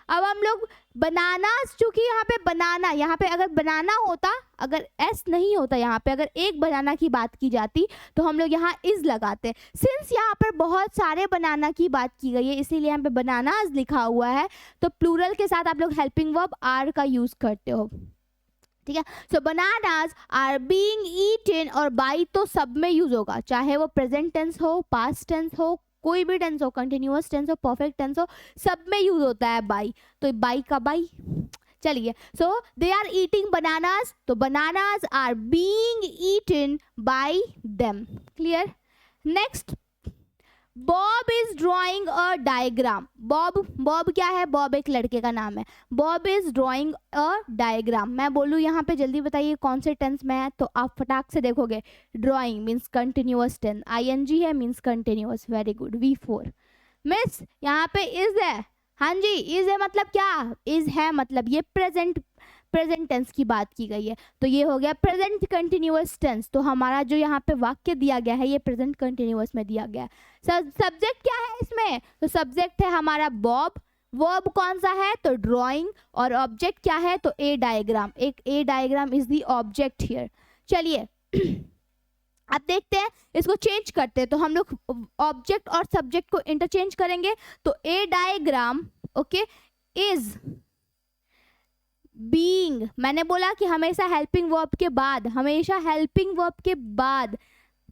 अब हम लोग बनाना, चूंकि यहाँ पे बनाना, यहाँ पे अगर बनाना होता, अगर एस नहीं होता, यहाँ पे अगर एक बनाना की बात की जाती तो हम लोग यहाँ इज लगाते। सिंस यहाँ पर बहुत सारे बनाना की बात की गई है, इसीलिए यहाँ पे बनानास लिखा हुआ है। तो प्लूरल के साथ आप लोग हेल्पिंग वर्ब आर का यूज करते हो, ठीक है। सो बनानास आर बीइंग ईटन, और बाई तो सब में यूज होगा, चाहे वो प्रेजेंट टेंस हो, पास्ट टेंस हो, कोई भी टेंस हो, कंटिन्यूअस टेंस हो, परफेक्ट टेंस हो, सब में यूज होता है बाई। तो बाई का बाई। चलिए, so they are eating bananas, तो bananas are being eaten by them. Clear. Next, Bob is drawing a diagram. Bob क्या है? बॉब एक लड़के का नाम है। Bob is drawing a diagram. मैं बोलूँ यहाँ पे, जल्दी बताइए कौन से टेंस में है, तो आप फटाक से देखोगे। Drawing means continuous tense, ING है means continuous. Very good, V4। Miss, यहाँ पे इज है। हाँ जी, इज है मतलब क्या? इज है मतलब ये प्रेजेंट टेंस की बात की गई है, तो ये हो गया प्रेजेंट कंटिन्यूअस टेंस। तो हमारा जो यहाँ पे वाक्य दिया गया है ये प्रेजेंट कंटिन्यूअस में दिया गया है। सब्जेक्ट क्या है इसमें? तो सब्जेक्ट है हमारा बॉब, वर्ब कौन सा है? तो ड्राइंग, और ऑब्जेक्ट क्या है? तो ए डायग्राम। एक a diagram is the object here. चलिए अब देखते हैं, इसको चेंज करते हैं। तो हम लोग ऑब्जेक्ट और सब्जेक्ट को इंटरचेंज करेंगे। तो a diagram, okay, is being. मैंने बोला कि हमेशा हेल्पिंग वर्ब के बाद, हमेशा हेल्पिंग वर्ब के बाद,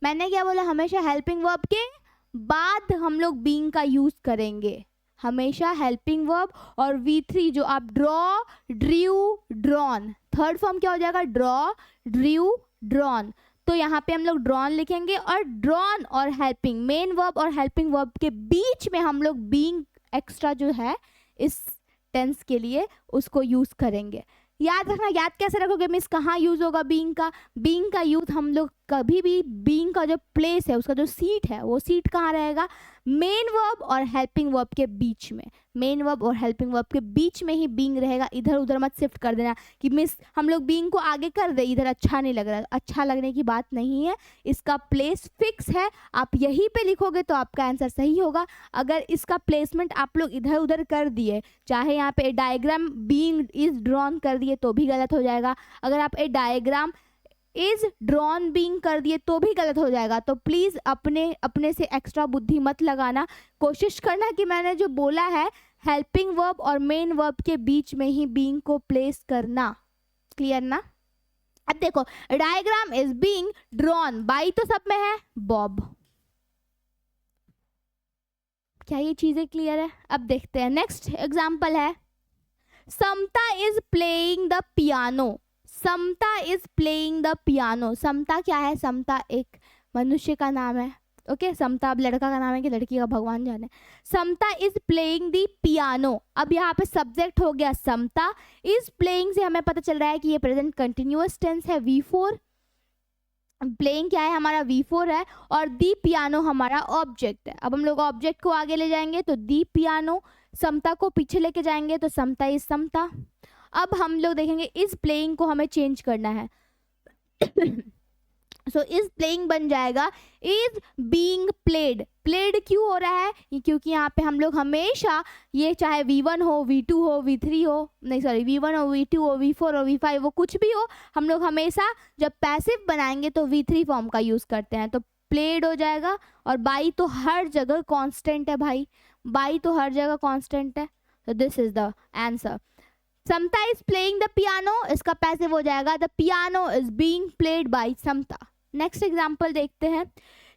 मैंने क्या बोला? हमेशा हेल्पिंग वर्ब के बाद हम लोग बीइंग का यूज करेंगे, हमेशा हेल्पिंग वर्ब। और V3 जो आप ड्रॉ, ड्रीव, ड्रॉन, थर्ड फॉर्म क्या हो जाएगा? Draw, ड्रीव, drawn. तो यहाँ पे हम लोग ड्रॉन लिखेंगे, और ड्रॉन और हेल्पिंग, मेन वर्ब और हेल्पिंग वर्ब के बीच में हम लोग बीइंग एक्स्ट्रा जो है इस टेंस के लिए उसको यूज करेंगे। याद रखना, याद कैसे रखोगे मिस? कहाँ यूज होगा बीइंग का? बीइंग का यूज हम लोग कभी भी, बीइंग का जो प्लेस है, उसका जो सीट है, वो सीट कहाँ रहेगा? मेन वर्ब और हेल्पिंग वर्ब के बीच में। मेन वर्ब और हेल्पिंग वर्ब के बीच में ही बीइंग रहेगा। इधर उधर मत शिफ्ट कर देना कि मिस हम लोग बीइंग को आगे कर दे, इधर अच्छा नहीं लग रहा। अच्छा लगने की बात नहीं है, इसका प्लेस फिक्स है। आप यहीं पे लिखोगे तो आपका आंसर सही होगा। अगर इसका प्लेसमेंट आप लोग इधर उधर कर दिए, चाहे यहाँ पे डायग्राम बीइंग इज ड्रॉन कर दिए तो भी गलत हो जाएगा। अगर आप ए डायग्राम इज ड्रॉन बीइंग कर दिए तो भी गलत हो जाएगा। तो प्लीज अपने से एक्स्ट्रा बुद्धि मत लगाना। कोशिश करना कि मैंने जो बोला है हेल्पिंग वर्ब और मेन वर्ब के बीच में ही बीइंग को प्लेस करना। क्लियर ना? अब देखो, diagram is being drawn by, तो सब में है बॉब। क्या ये चीजें क्लियर है? अब देखते हैं नेक्स्ट एग्जाम्पल है, Samta is playing the piano. Samta is playing the piano. Samta क्या है? समता एक मनुष्य का नाम है। ओके, समता अब लड़का का नाम है कि लड़की का, भगवान जाने। समता इज प्लेइंग द पियानो। अब यहाँ पे सब्जेक्ट हो गया समता, इज प्लेइंग से हमें पता चल रहा है कि ये प्रेजेंट कंटिन्यूअस टेंस है, V4। प्लेइंग क्या है? हमारा V4 है, और दी पियानो हमारा ऑब्जेक्ट है। अब हम लोग ऑब्जेक्ट को आगे ले जाएंगे तो दी पियानो, समता को पीछे लेके जाएंगे तो समता इज समता। अब हम लोग देखेंगे इज प्लेइंग को हमें चेंज करना है। सो इज प्लेइंग बन जाएगा इज बीइंग प्लेड। प्लेड क्यों हो रहा है? क्योंकि यहाँ पे हम लोग हमेशा ये, चाहे V1 हो, V2 हो, V3 हो, नहीं सॉरी, V1 हो, V2 हो, V4 हो, V5 वो कुछ भी हो, हम लोग हमेशा जब पैसिव बनाएंगे तो V3 फॉर्म का यूज करते हैं। तो प्लेड हो जाएगा। और बाई तो हर जगह कांस्टेंट है भाई, बाई तो हर जगह कांस्टेंट है। तो this is the answer. Samta is playing the piano, इसका पैसिव हो जाएगा the piano is being played by Samta. Next example देखते हैं,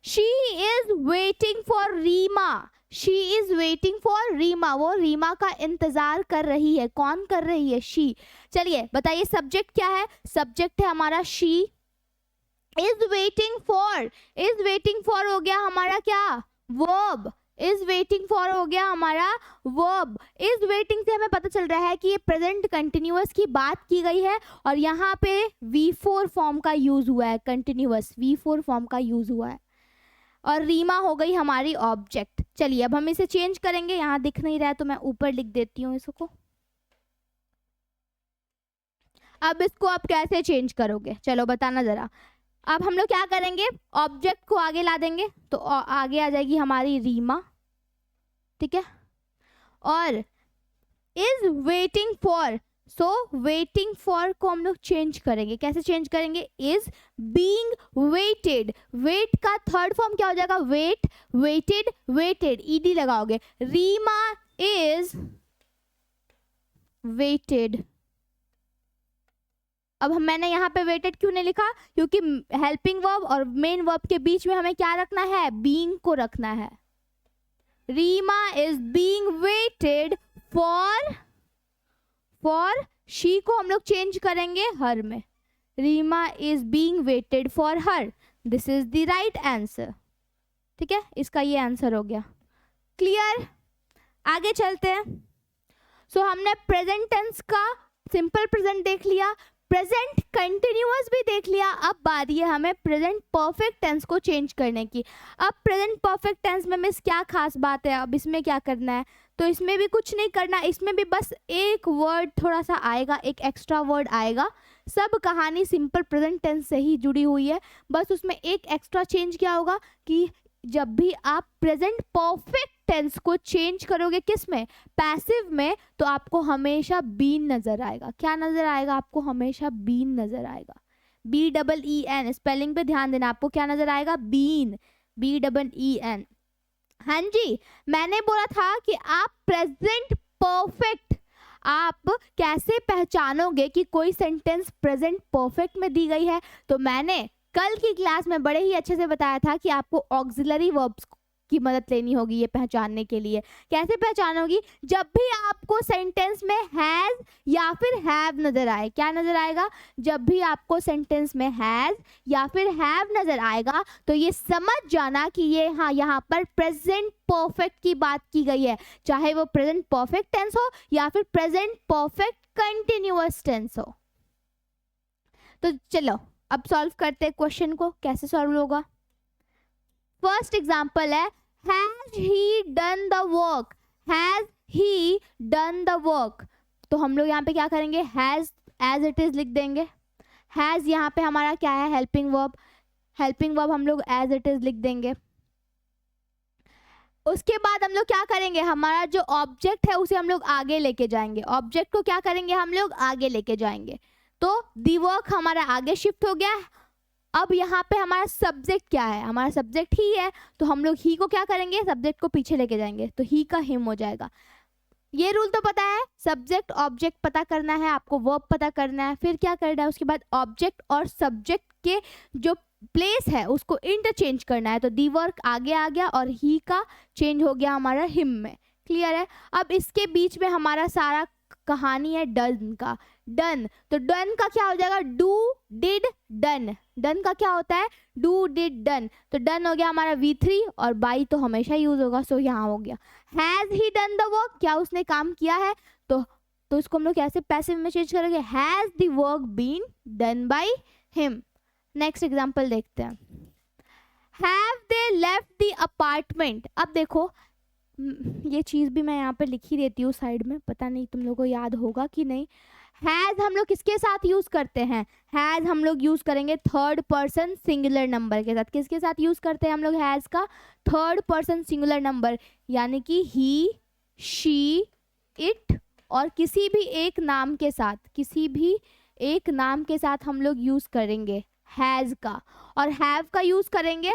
she is waiting for Reema, she is waiting for Reema, वो रीमा का इंतजार कर रही है। कौन कर रही है? शी। चलिए बताइए सब्जेक्ट क्या है? सब्जेक्ट है हमारा she. Is waiting for, is waiting for हो गया हमारा क्या? वर्ब। इज वेटिंग फॉर हो गया हमारा वर्ब। इज वेटिंग से हमें पता चल रहा है कि ये प्रेजेंट कंटिन्यूअस की बात की गई है और यहाँ पे V4 फॉर्म का यूज हुआ है, कंटिन्यूअस V4 फॉर्म का यूज हुआ है। और रीमा हो गई हमारी ऑब्जेक्ट। चलिए अब हम इसे चेंज करेंगे, यहाँ दिख नहीं रहा है तो मैं ऊपर लिख देती हूँ इसको। अब इसको आप कैसे चेंज करोगे? चलो बताना जरा। अब हम लोग क्या करेंगे? ऑब्जेक्ट को आगे ला देंगे तो आगे आ जाएगी हमारी रीमा, ठीक है। और is waiting for, so waiting for को हम लोग चेंज करेंगे। कैसे चेंज करेंगे? इज बीइंग वेटेड, वेट का थर्ड फॉर्म क्या हो जाएगा? वेट, वेटेड, वेटेड, ईडी लगाओगे। Reema is waited. अब मैंने यहाँ पे वेटेड क्यों नहीं लिखा? क्योंकि हेल्पिंग वर्ब और मेन वर्ब के बीच में हमें क्या रखना है? बीइंग को रखना है। Reema is being waited for, for she को हम लोग चेंज करेंगे हर में। Reema is being waited for her, this is the right answer, ठीक है। इसका ये आंसर हो गया। क्लियर? आगे चलते हैं। सो हमने प्रेजेंट टेंस का सिंपल प्रेजेंट देख लिया, प्रेजेंट कंटिन्यूअस भी देख लिया। अब बारी है हमें प्रेजेंट परफेक्ट टेंस को चेंज करने की। अब प्रेजेंट परफेक्ट टेंस में मिस क्या खास बात है? अब इसमें क्या करना है? तो इसमें भी कुछ नहीं करना, इसमें भी बस एक वर्ड थोड़ा सा आएगा, एक एक्स्ट्रा वर्ड आएगा। सब कहानी सिंपल प्रेजेंट टेंस से ही जुड़ी हुई है, बस उसमें एक एक्स्ट्रा चेंज क्या होगा कि जब भी आप प्रेजेंट परफेक्ट टेंस को चेंज करोगे किस में? पैसिव में, तो आपको हमेशा बीन नजर आएगा। क्या नजर आएगा? आपको हमेशा बीन नजर आएगा। BEEN, स्पेलिंग पे ध्यान देना। आपको क्या नजर आएगा? Been, BEEN। हाँ जी, मैंने बोला था कि आप प्रेजेंट परफेक्ट, आप कैसे पहचानोगे कि कोई सेंटेंस प्रेजेंट परफेक्ट में दी गई है? तो मैंने कल की क्लास में बड़े ही अच्छे से बताया था कि आपको ऑक्सिलरी वर्ब्स की मदद लेनी होगी ये पहचानने के लिए। कैसे पहचानोगी? जब भी आपको सेंटेंस में हैज या फिर हैव नजर आए। क्या नजर आएगा? जब भी आपको सेंटेंस में हैज या फिर हैव नजर आएगा तो ये समझ जाना कि ये यहाँ पर प्रेजेंट परफेक्ट की बात की गई है, चाहे वो प्रेजेंट परफेक्ट टेंस हो या फिर प्रेजेंट परफेक्ट कंटिन्यूअस टेंस हो। तो चलो अब सॉल्व करते हैं क्वेश्चन को। कैसे सॉल्व होगा? फर्स्ट एग्जांपल है, has he done the work, has he done the work. तो हम लोग यहाँ पे क्या करेंगे? हैज एज इट इज लिख देंगे। हैज यहाँ पे हमारा क्या है? Helping verb. हेल्पिंग वर्ब हम लोग एज इट इज लिख देंगे। उसके बाद हम लोग क्या करेंगे? हमारा जो ऑब्जेक्ट है उसे हम लोग आगे लेके जाएंगे। ऑब्जेक्ट को क्या करेंगे? हम लोग आगे लेके जाएंगे। तो दी वर्क हमारा आगे शिफ्ट हो गया। अब यहाँ पे हमारा सब्जेक्ट क्या है? हमारा सब्जेक्ट ही है, तो हम लोग ही को क्या करेंगे? सब्जेक्ट को पीछे लेके जाएंगे, तो ही का हिम हो जाएगा। ये रूल तो पता है, सब्जेक्ट ऑब्जेक्ट पता करना है आपको, वर्ब पता करना है, फिर क्या करना है? उसके बाद ऑब्जेक्ट और सब्जेक्ट के जो प्लेस है उसको इंटरचेंज करना है। तो दी वर्क आगे आ गया और ही का चेंज हो गया हमारा हिम में। क्लियर है? अब इसके बीच में हमारा सारा कहानी है डन का। डन, तो डन का क्या हो जाएगा? Do did done. डन का क्या होता है? Do did done. तो डन हो गया हमारा V3 और बाई तो हमेशा यूज होगा, सो यहाँ हो गया has he done the work. क्या उसने काम किया है? तो इसको हम लोग कैसे पैसिव में चेंज करेंगे? Has the work been done by him. Next example देखते हैं, have they left the apartment. अब देखो ये चीज़ भी मैं यहाँ पे लिखी देती हूँ साइड में, पता नहीं तुम लोगों को याद होगा कि नहीं। हैज़ हम लोग किसके साथ यूज़ करते हैं? हैज़ हम लोग यूज़ करेंगे थर्ड पर्सन सिंगुलर नंबर के साथ। किसके साथ यूज़ करते हैं हम लोग हैज़ का? थर्ड पर्सन सिंगुलर नंबर, यानी कि ही, शी, इट और किसी भी एक नाम के साथ, किसी भी एक नाम के साथ हम लोग यूज़ करेंगे हैज़ का। और हैव का यूज़ करेंगे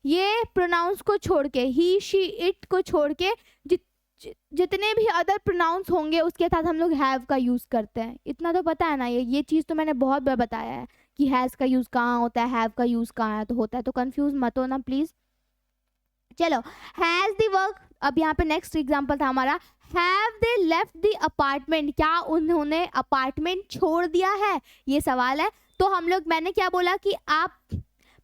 ये प्रोनाउंस को छोड़ के, ही, शी, इट को छोड़ के जितने भी अदर प्रोनाउंस होंगे उसके साथ हम लोग हैव का यूज़ करते हैं। इतना तो पता है ना, ये चीज़ तो मैंने बहुत बार बताया है कि हैज़ का यूज़ कहाँ होता है, हैव का यूज़ कहाँ है तो होता है। तो कंफ्यूज मत हो ना प्लीज़। चलो, हैज द वर्क, अब यहाँ पे नेक्स्ट एग्जांपल था हमारा, have they left the apartment, क्या उन्होंने अपार्टमेंट छोड़ दिया है, ये सवाल है। तो हम लोग, मैंने क्या बोला कि आप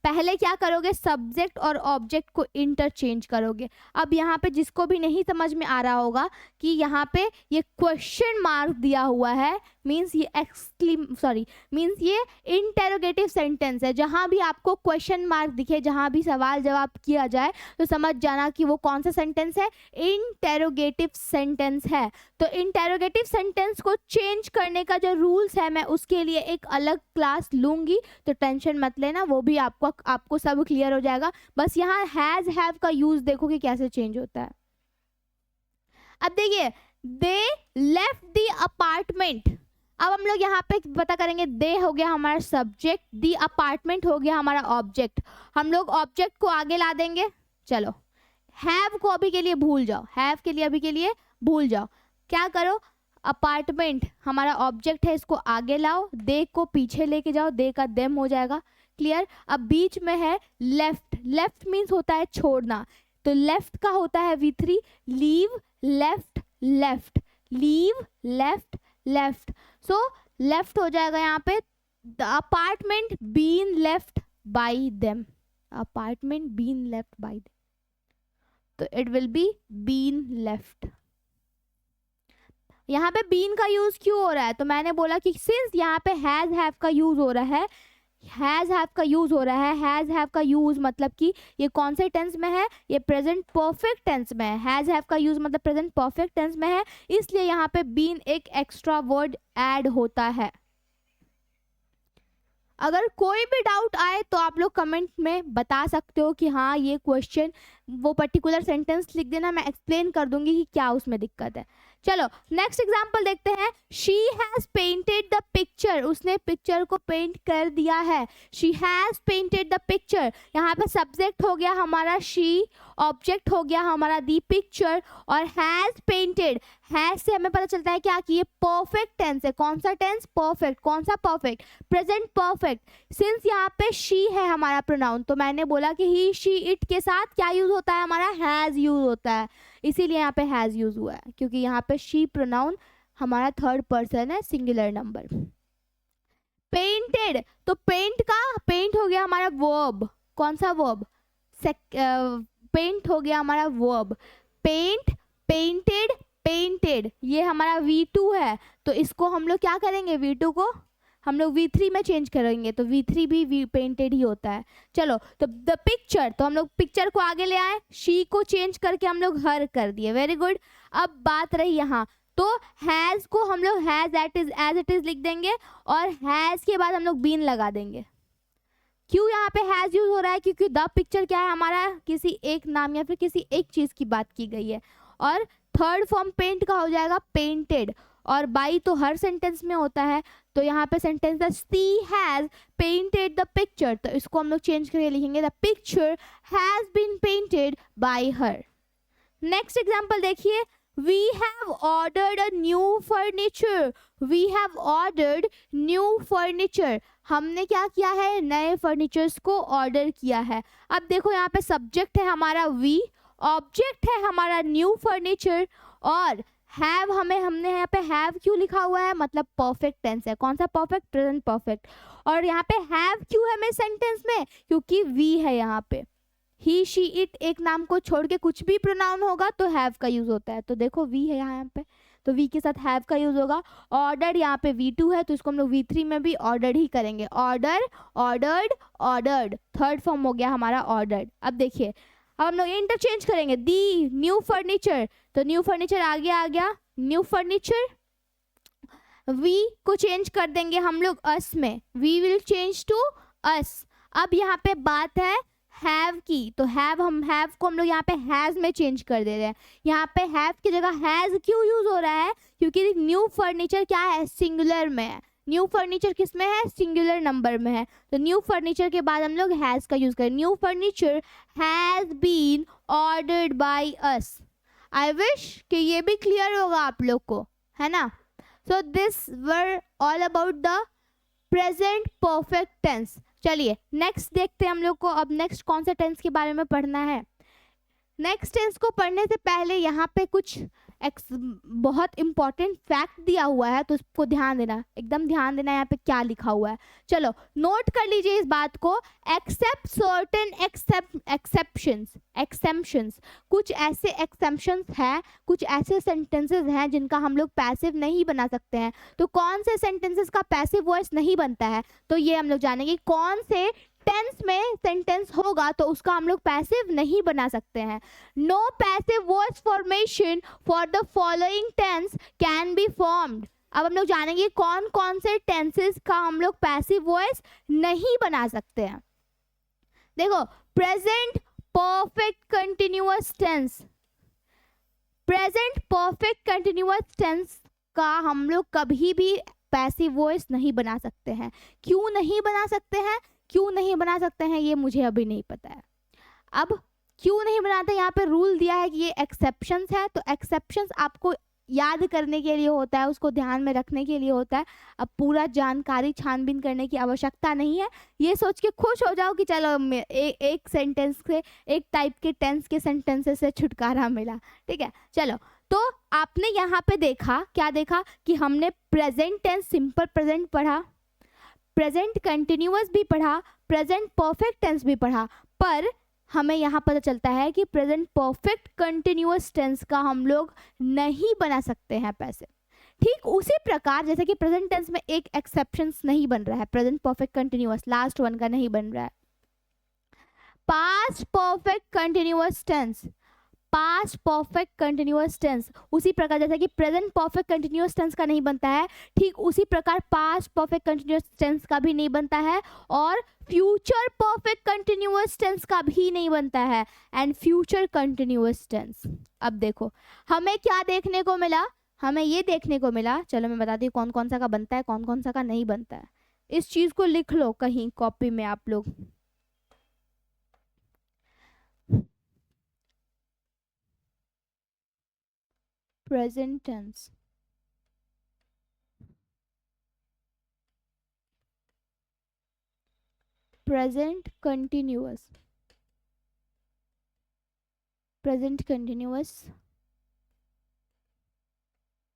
पहले क्या करोगे, सब्जेक्ट और ऑब्जेक्ट को इंटरचेंज करोगे। अब यहाँ पे जिसको भी नहीं समझ में आ रहा होगा कि यहाँ पे ये क्वेश्चन मार्क दिया हुआ है, मीन्स ये मीन्स ये इंटेरोगेटिव सेंटेंस है। जहाँ भी आपको क्वेश्चन मार्क दिखे, जहाँ भी सवाल जवाब किया जाए, तो समझ जाना कि वो कौन सा सेंटेंस है, इंटेरोगेटिव सेंटेंस है। तो इंटेरोगेटिव सेंटेंस को चेंज करने का जो रूल्स है, मैं उसके लिए एक अलग क्लास लूंगी, तो टेंशन मत लेना, वो भी आपको सब क्लियर हो जाएगा। बस यहाँ हैज हैव का यूज देखो कि कैसे चेंज होता है। अब देखिए, दे लेफ्ट द अपार्टमेंट, अब हम लोग यहाँ पे पता करेंगे, दे हो गया हमारा सब्जेक्ट, द अपार्टमेंट हो गया हमारा ऑब्जेक्ट। हम लोग ऑब्जेक्ट को आगे ला देंगे। चलो, हैव को अभी के लिए भूल जाओ, हैव के लिए अभी के लिए भूल जाओ। क्या करो, अपार्टमेंट हमारा ऑब्जेक्ट है, इसको आगे लाओ, दे को पीछे लेके जाओ, दे का देम हो जाएगा। क्लियर। अब बीच में है लेफ्ट, लेफ्ट मीन्स होता है छोड़ना, तो लेफ्ट का होता है V3, leave, left, left, leave, left, left. So left हो जाएगा यहाँ पे, the apartment been left by them, apartment been left by them, तो it will be been left. यहाँ पे बीन का यूज क्यों हो रहा है, तो मैंने बोला कि सिंस यहाँ पे हैज हैव का यूज हो रहा है, हैज हैव का यूज हो रहा है, हैज हैव का यूज मतलब कि ये कौन से टेंस में है, ये प्रेजेंट परफेक्ट टेंस में है। हैज हैव का यूज मतलब प्रेजेंट परफेक्ट टेंस में है, इसलिए यहाँ पे बीन एक एक्स्ट्रा वर्ड ऐड होता है। अगर कोई भी डाउट आए तो आप लोग कमेंट में बता सकते हो कि हाँ ये क्वेश्चन, वो पर्टिकुलर सेंटेंस लिख देना, मैं एक्सप्लेन कर दूंगी कि क्या उसमें दिक्कत है। चलो नेक्स्ट एग्जांपल देखते हैं। She has painted the picture, उसने पिक्चर को पेंट कर दिया है। She has painted the picture, यहाँ पे सब्जेक्ट हो गया हमारा शी, ऑब्जेक्ट हो गया हमारा दी पिक्चर, और हैज पेंटेड, हैज से हमें पता चलता है क्या कि ये परफेक्ट टेंस है। कौन सा टेंस, परफेक्ट। कौन सा परफेक्ट, प्रेजेंट परफेक्ट। सिंस यहाँ पे शी है हमारा प्रोनाउन, तो मैंने बोला कि ही शी इट के साथ क्या यूज होता है, हमारा हैज यूज होता है, इसीलिए यहाँ पे हैज यूज हुआ है, क्योंकि यहाँ पे शी प्रोनाउन हमारा थर्ड पर्सन है, सिंगुलर नंबर। पेंटेड, तो पेंट का, पेंट हो गया हमारा वर्ब। कौन सा वर्ब, पेंट हो गया हमारा वर्ब। पेंट, पेंटेड, पेंटेड, ये हमारा V2 है, तो इसको हम लोग क्या करेंगे, V2 को हम लोग V3 में चेंज करेंगे, तो V3 भी पेंटेड ही होता है। चलो, तो द पिक्चर, तो हम लोग पिक्चर को आगे ले आए, शी को चेंज करके हम लोग हर कर दिए, वेरी गुड। अब बात रही यहाँ, तो हैज को हम लोग हैज एज इट इज लिख देंगे, और हैज के बाद हम लोग बीन लगा देंगे। क्यों यहाँ पे हैज यूज हो रहा है, क्योंकि द पिक्चर क्या है हमारा, किसी एक नाम या फिर किसी एक चीज की बात की गई है, और थर्ड फॉर्म पेंट का हो जाएगा पेंटेड, और बाई तो हर सेंटेंस में होता है, तो यहाँ पे सेंटेंस है she has painted the picture, तो इसको हम लोग चेंज करके लिखेंगे the picture has been painted by her. Next example देखिए, we have ordered a new furniture, we have ordered new furniture, हमने क्या किया है, नए फर्नीचर्स को ऑर्डर किया है। अब देखो यहाँ पे सब्जेक्ट है हमारा we, ऑब्जेक्ट है हमारा न्यू फर्नीचर, और हैव हमने यहाँ पे हैव क्यों लिखा हुआ है, मतलब परफेक्ट टेंस है। कौन सा परफेक्ट, प्रेजेंट परफेक्ट। और यहाँ पे हैव क्यों है मेरे सेंटेंस में, क्योंकि वी है यहाँ पे, ही शी इट एक नाम को छोड़ के कुछ भी प्रोनाउन होगा तो हैव का यूज होता है, तो देखो वी है यहाँ पे, तो वी के साथ हैव का यूज होगा। ऑर्डर यहाँ पे V2 है, तो इसको हम लोग V3 में भी ऑर्डर ही करेंगे, order, ordered, ordered, third form हो गया हमारा ऑर्डर्ड। अब देखिए, अब हम लोग इंटरचेंज करेंगे, दी न्यू फर्नीचर, तो न्यू फर्नीचर आगे आ गया, न्यू फर्नीचर, वी को चेंज कर देंगे हम लोग अस में, we will change to us. अब यहाँ पे बात है हैव की, तो हम हैव को हम लोग यहाँ पे हैज में चेंज कर दे रहे हैं। यहाँ पे हैव की जगह हैज क्यों यूज हो रहा है, क्योंकि न्यू फर्नीचर क्या है, सिंगुलर में है। न्यू फर्नीचर किस में है, सिंगुलर नंबर में है, तो न्यू फर्नीचर के बाद हम लोग हैज का यूज करें, new furniture has been ordered by us. I wish कि ये भी क्लियर होगा आप लोग को, है ना। So this were all about the present perfect tense. चलिए नेक्स्ट देखते हैं हम लोग को, अब नेक्स्ट कौन सा टेंस के बारे में पढ़ना है। नेक्स्ट टेंस को पढ़ने से पहले यहाँ पे कुछ बहुत इंपॉर्टेंट फैक्ट दिया हुआ है, तो उसको ध्यान देना, एकदम ध्यान देना यहाँ पे क्या लिखा हुआ है। चलो नोट कर लीजिए इस बात को। एक्सेप्ट सर्टेन एक्सेप्शंस, कुछ ऐसे एक्सेप्शंस हैं, कुछ ऐसे सेंटेंसेस हैं जिनका हम लोग पैसिव नहीं बना सकते हैं। तो कौन से सेंटेंसेस का पैसिव वॉइस नहीं बनता है, तो ये हम लोग जानेंगे। कौन से टेंस में सेंटेंस होगा तो उसका हम लोग पैसिव नहीं बना सकते हैं। No passive voice formation for the following tense can be formed. अब हम लोग जानेंगे कौन कौन से टेंसेस का हम लोग पैसिव वॉइस नहीं बना सकते हैं। देखो, present perfect continuous tense, present perfect continuous tense का हम लोग कभी भी पैसिव वॉइस नहीं बना सकते हैं। क्यों नहीं बना सकते हैं, क्यों नहीं बना सकते हैं ये मुझे अभी नहीं पता है। अब क्यों नहीं बनाते, यहाँ पे रूल दिया है कि ये एक्सेप्शंस है, तो एक्सेप्शंस आपको याद करने के लिए होता है, उसको ध्यान में रखने के लिए होता है। अब पूरा जानकारी छानबीन करने की आवश्यकता नहीं है। ये सोच के खुश हो जाओ कि चलो एक सेंटेंस से, एक टाइप के टेंस के सेंटेंसेस से छुटकारा मिला। ठीक है, चलो। तो आपने यहाँ पे देखा, क्या देखा कि हमने प्रेजेंट टेंस सिंपल प्रेजेंट पढ़ा, प्रेजेंट कंटिन्यूअस भी पढ़ा, प्रेजेंट परफेक्ट टेंस भी पढ़ा, पर हमें यहाँ पता चलता है कि प्रेजेंट परफेक्ट कंटिन्यूअस टेंस का हम लोग नहीं बना सकते हैं पैसिव। ठीक उसी प्रकार जैसे कि प्रेजेंट टेंस में एक एक्सेप्शंस नहीं बन रहा है, present perfect continuous last one का नहीं बन रहा है। Past perfect continuous tense, past perfect continuous tense, उसी प्रकार जैसे कि प्रेजेंट परफेक्ट कंटिन्यूअस टेंस का नहीं बनता है, ठीक उसी प्रकार पास्ट परफेक्ट कंटिन्यूअस टेंस का भी नहीं बनता है, और फ्यूचर परफेक्ट कंटिन्यूअस टेंस का भी नहीं बनता है, एंड फ्यूचर कंटिन्यूअस टेंस। अब देखो हमें क्या देखने को मिला, हमें ये देखने को मिला, चलो मैं बताती हूँ कौन कौन सा का बनता है, कौन कौन सा का नहीं बनता है। इस चीज को लिख लो कहीं कॉपी में आप लोग। Present tense, present continuous, present continuous,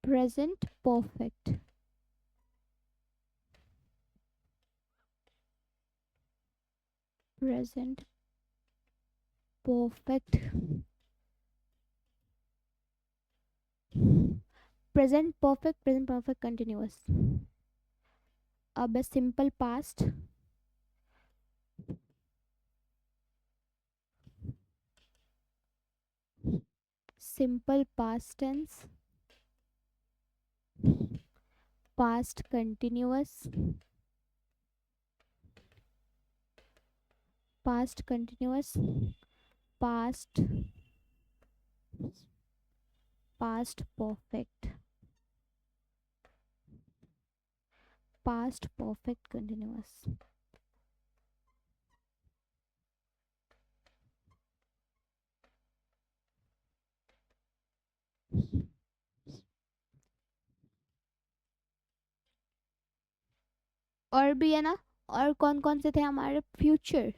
present perfect, present perfect, present perfect, present perfect continuous. अब है simple past, simple past tense, past continuous, past continuous, past, past perfect, past perfect continuous. और भी है ना, और कौन कौन से थे हमारे, future,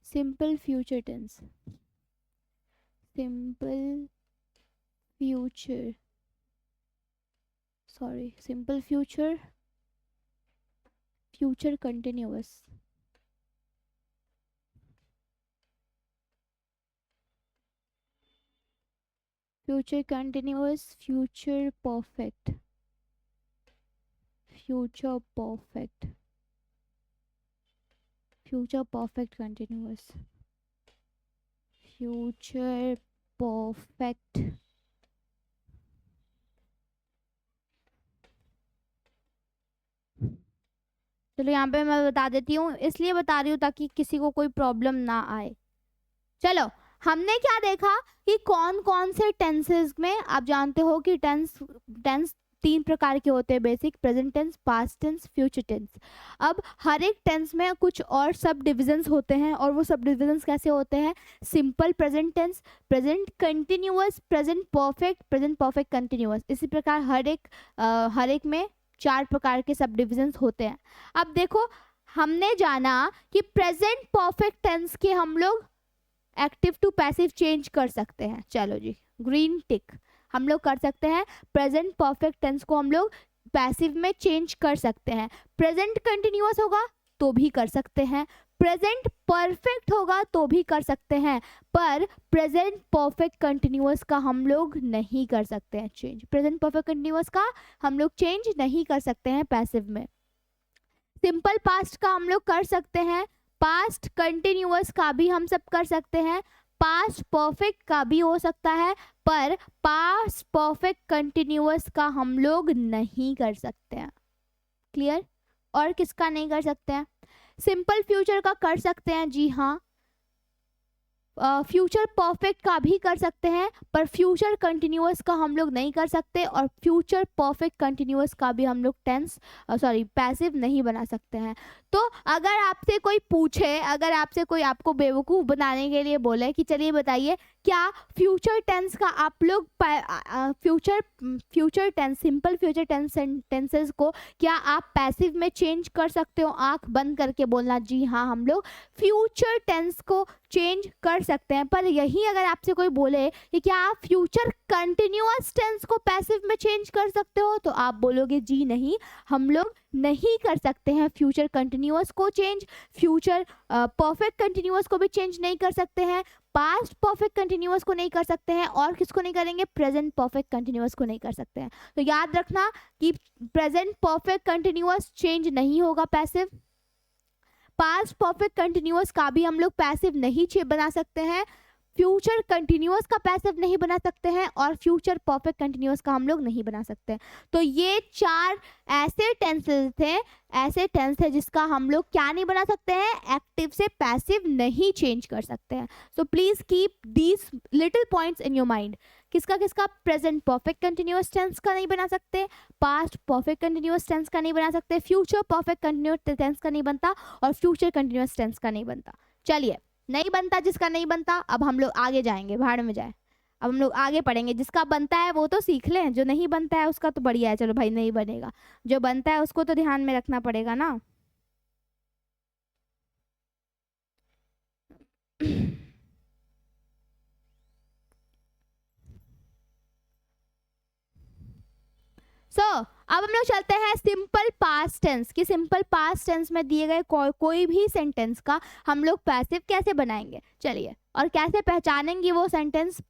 simple future tense, simple future, sorry simple future, future continuous, future continuous, future perfect, future perfect, future perfect continuous, future perfect, चलो यहाँ पे मैं बता देती हूँ, इसलिए बता रही हूँ ताकि किसी को कोई प्रॉब्लम ना आए। चलो हमने क्या देखा कि कौन कौन से टेंसेस में, आप जानते हो कि टेंस तीन प्रकार के होते हैं, basic, present tense, past tense, future tense. अब हर एक टेंस में कुछ और सब डिविजन्स होते हैं, और वो सब डिविजन्स कैसे होते हैं, simple present tense, present continuous, present perfect continuous, इसी प्रकार हर एक में 4 प्रकार के सब डिविजन्स होते हैं। अब देखो हमने जाना कि प्रेजेंट परफेक्ट टेंस के हम लोग एक्टिव टू पैसिव चेंज कर सकते हैं। चलो जी, ग्रीन टिक हम लोग कर सकते हैं। प्रेजेंट परफेक्ट टेंस को हम लोग पैसिव में चेंज कर सकते हैं। प्रेजेंट कंटिन्यूअस होगा तो भी कर सकते हैं, प्रेजेंट परफेक्ट होगा तो भी कर सकते हैं, पर प्रेजेंट परफेक्ट कंटिन्यूअस का हम लोग नहीं कर सकते हैं चेंज। प्रेजेंट परफेक्ट कंटिन्यूअस का हम लोग चेंज नहीं कर सकते हैं पैसिव में। सिंपल पास्ट का हम लोग कर सकते हैं, पास्ट कंटिन्यूअस का भी हम सब कर सकते हैं, पास्ट परफेक्ट का भी हो सकता है, पर पास्ट परफेक्ट कंटिन्यूअस का हम लोग नहीं कर सकते हैं। क्लियर? और किसका नहीं कर सकते हैं? सिंपल फ्यूचर का कर सकते हैं, जी हाँ। फ्यूचर परफेक्ट का भी कर सकते हैं, पर फ्यूचर कंटिन्यूअस का हम लोग नहीं कर सकते, और फ्यूचर परफेक्ट कंटिन्यूअस का भी हम लोग टेंस पैसिव नहीं बना सकते हैं। तो अगर आपसे कोई पूछे, अगर आपसे कोई आपको बेवकूफ़ बनाने के लिए बोले कि चलिए बताइए क्या फ्यूचर टेंस का आप लोग future tense, simple future tenses को क्या आप पैसिव में चेंज कर सकते हो? आंख बंद करके बोलना, जी हाँ हम लोग फ्यूचर टेंस को चेंज कर सकते हैं। पर यही अगर आपसे कोई बोले कि क्या आप फ्यूचर कंटिन्यूअस टेंस को पैसिव में चेंज कर सकते हो, तो आप बोलोगे जी नहीं, हम लोग नहीं कर सकते हैं फ्यूचर कंटिन्यूअस को चेंज। फ्यूचर परफेक्ट कंटिन्यूअस को भी चेंज नहीं कर सकते हैं, पास्ट परफेक्ट कंटिन्यूअस को नहीं कर सकते हैं, और किसको नहीं करेंगे? प्रेजेंट परफेक्ट कंटिन्यूअस को नहीं कर सकते हैं। तो याद रखना कि प्रेजेंट परफेक्ट कंटिन्यूअस चेंज नहीं होगा पैसिव, पास्ट परफेक्ट कंटिन्यूअस का भी हम लोग पैसिव नहीं बना सकते हैं, फ्यूचर कंटिन्यूअस का पैसिव नहीं बना सकते हैं, और फ्यूचर परफेक्ट कंटिन्यूअस का हम लोग नहीं बना सकते हैं। तो ये 4 ऐसे टेंसेस थे, ऐसे टेंस है जिसका हम लोग क्या नहीं बना सकते हैं? एक्टिव से पैसिव नहीं चेंज कर सकते हैं। So please keep these little points in your mind. किसका किसका? प्रेजेंट परफेक्ट कंटिन्यूअस टेंस का नहीं बना सकते, पास्ट परफेक्ट कंटिन्यूअस टेंस का नहीं बना सकते, फ्यूचर परफेक्ट कंटिन्यूअस टेंस का नहीं बनता, और फ्यूचर कंटिन्यूअस टेंस का नहीं बनता। चलिए, नहीं बनता जिसका नहीं बनता, अब हम लोग आगे जाएंगे, भाड़ में जाए। अब हम लोग आगे पढ़ेंगे, जिसका बनता है वो तो सीख लें, जो नहीं बनता है उसका तो बढ़िया है, चलो भाई नहीं बनेगा, जो बनता है उसको तो ध्यान में रखना पड़ेगा ना। अब हम लोग चलते हैं सिंपल पास्ट टेंस कि सिंपल पास्ट टेंस में दिए गए कोई भी सेंटेंस का हम लोग पैसिव कैसे बनाएंगे। चलिए, और कैसे पहचानेंगे वो सेंटेंस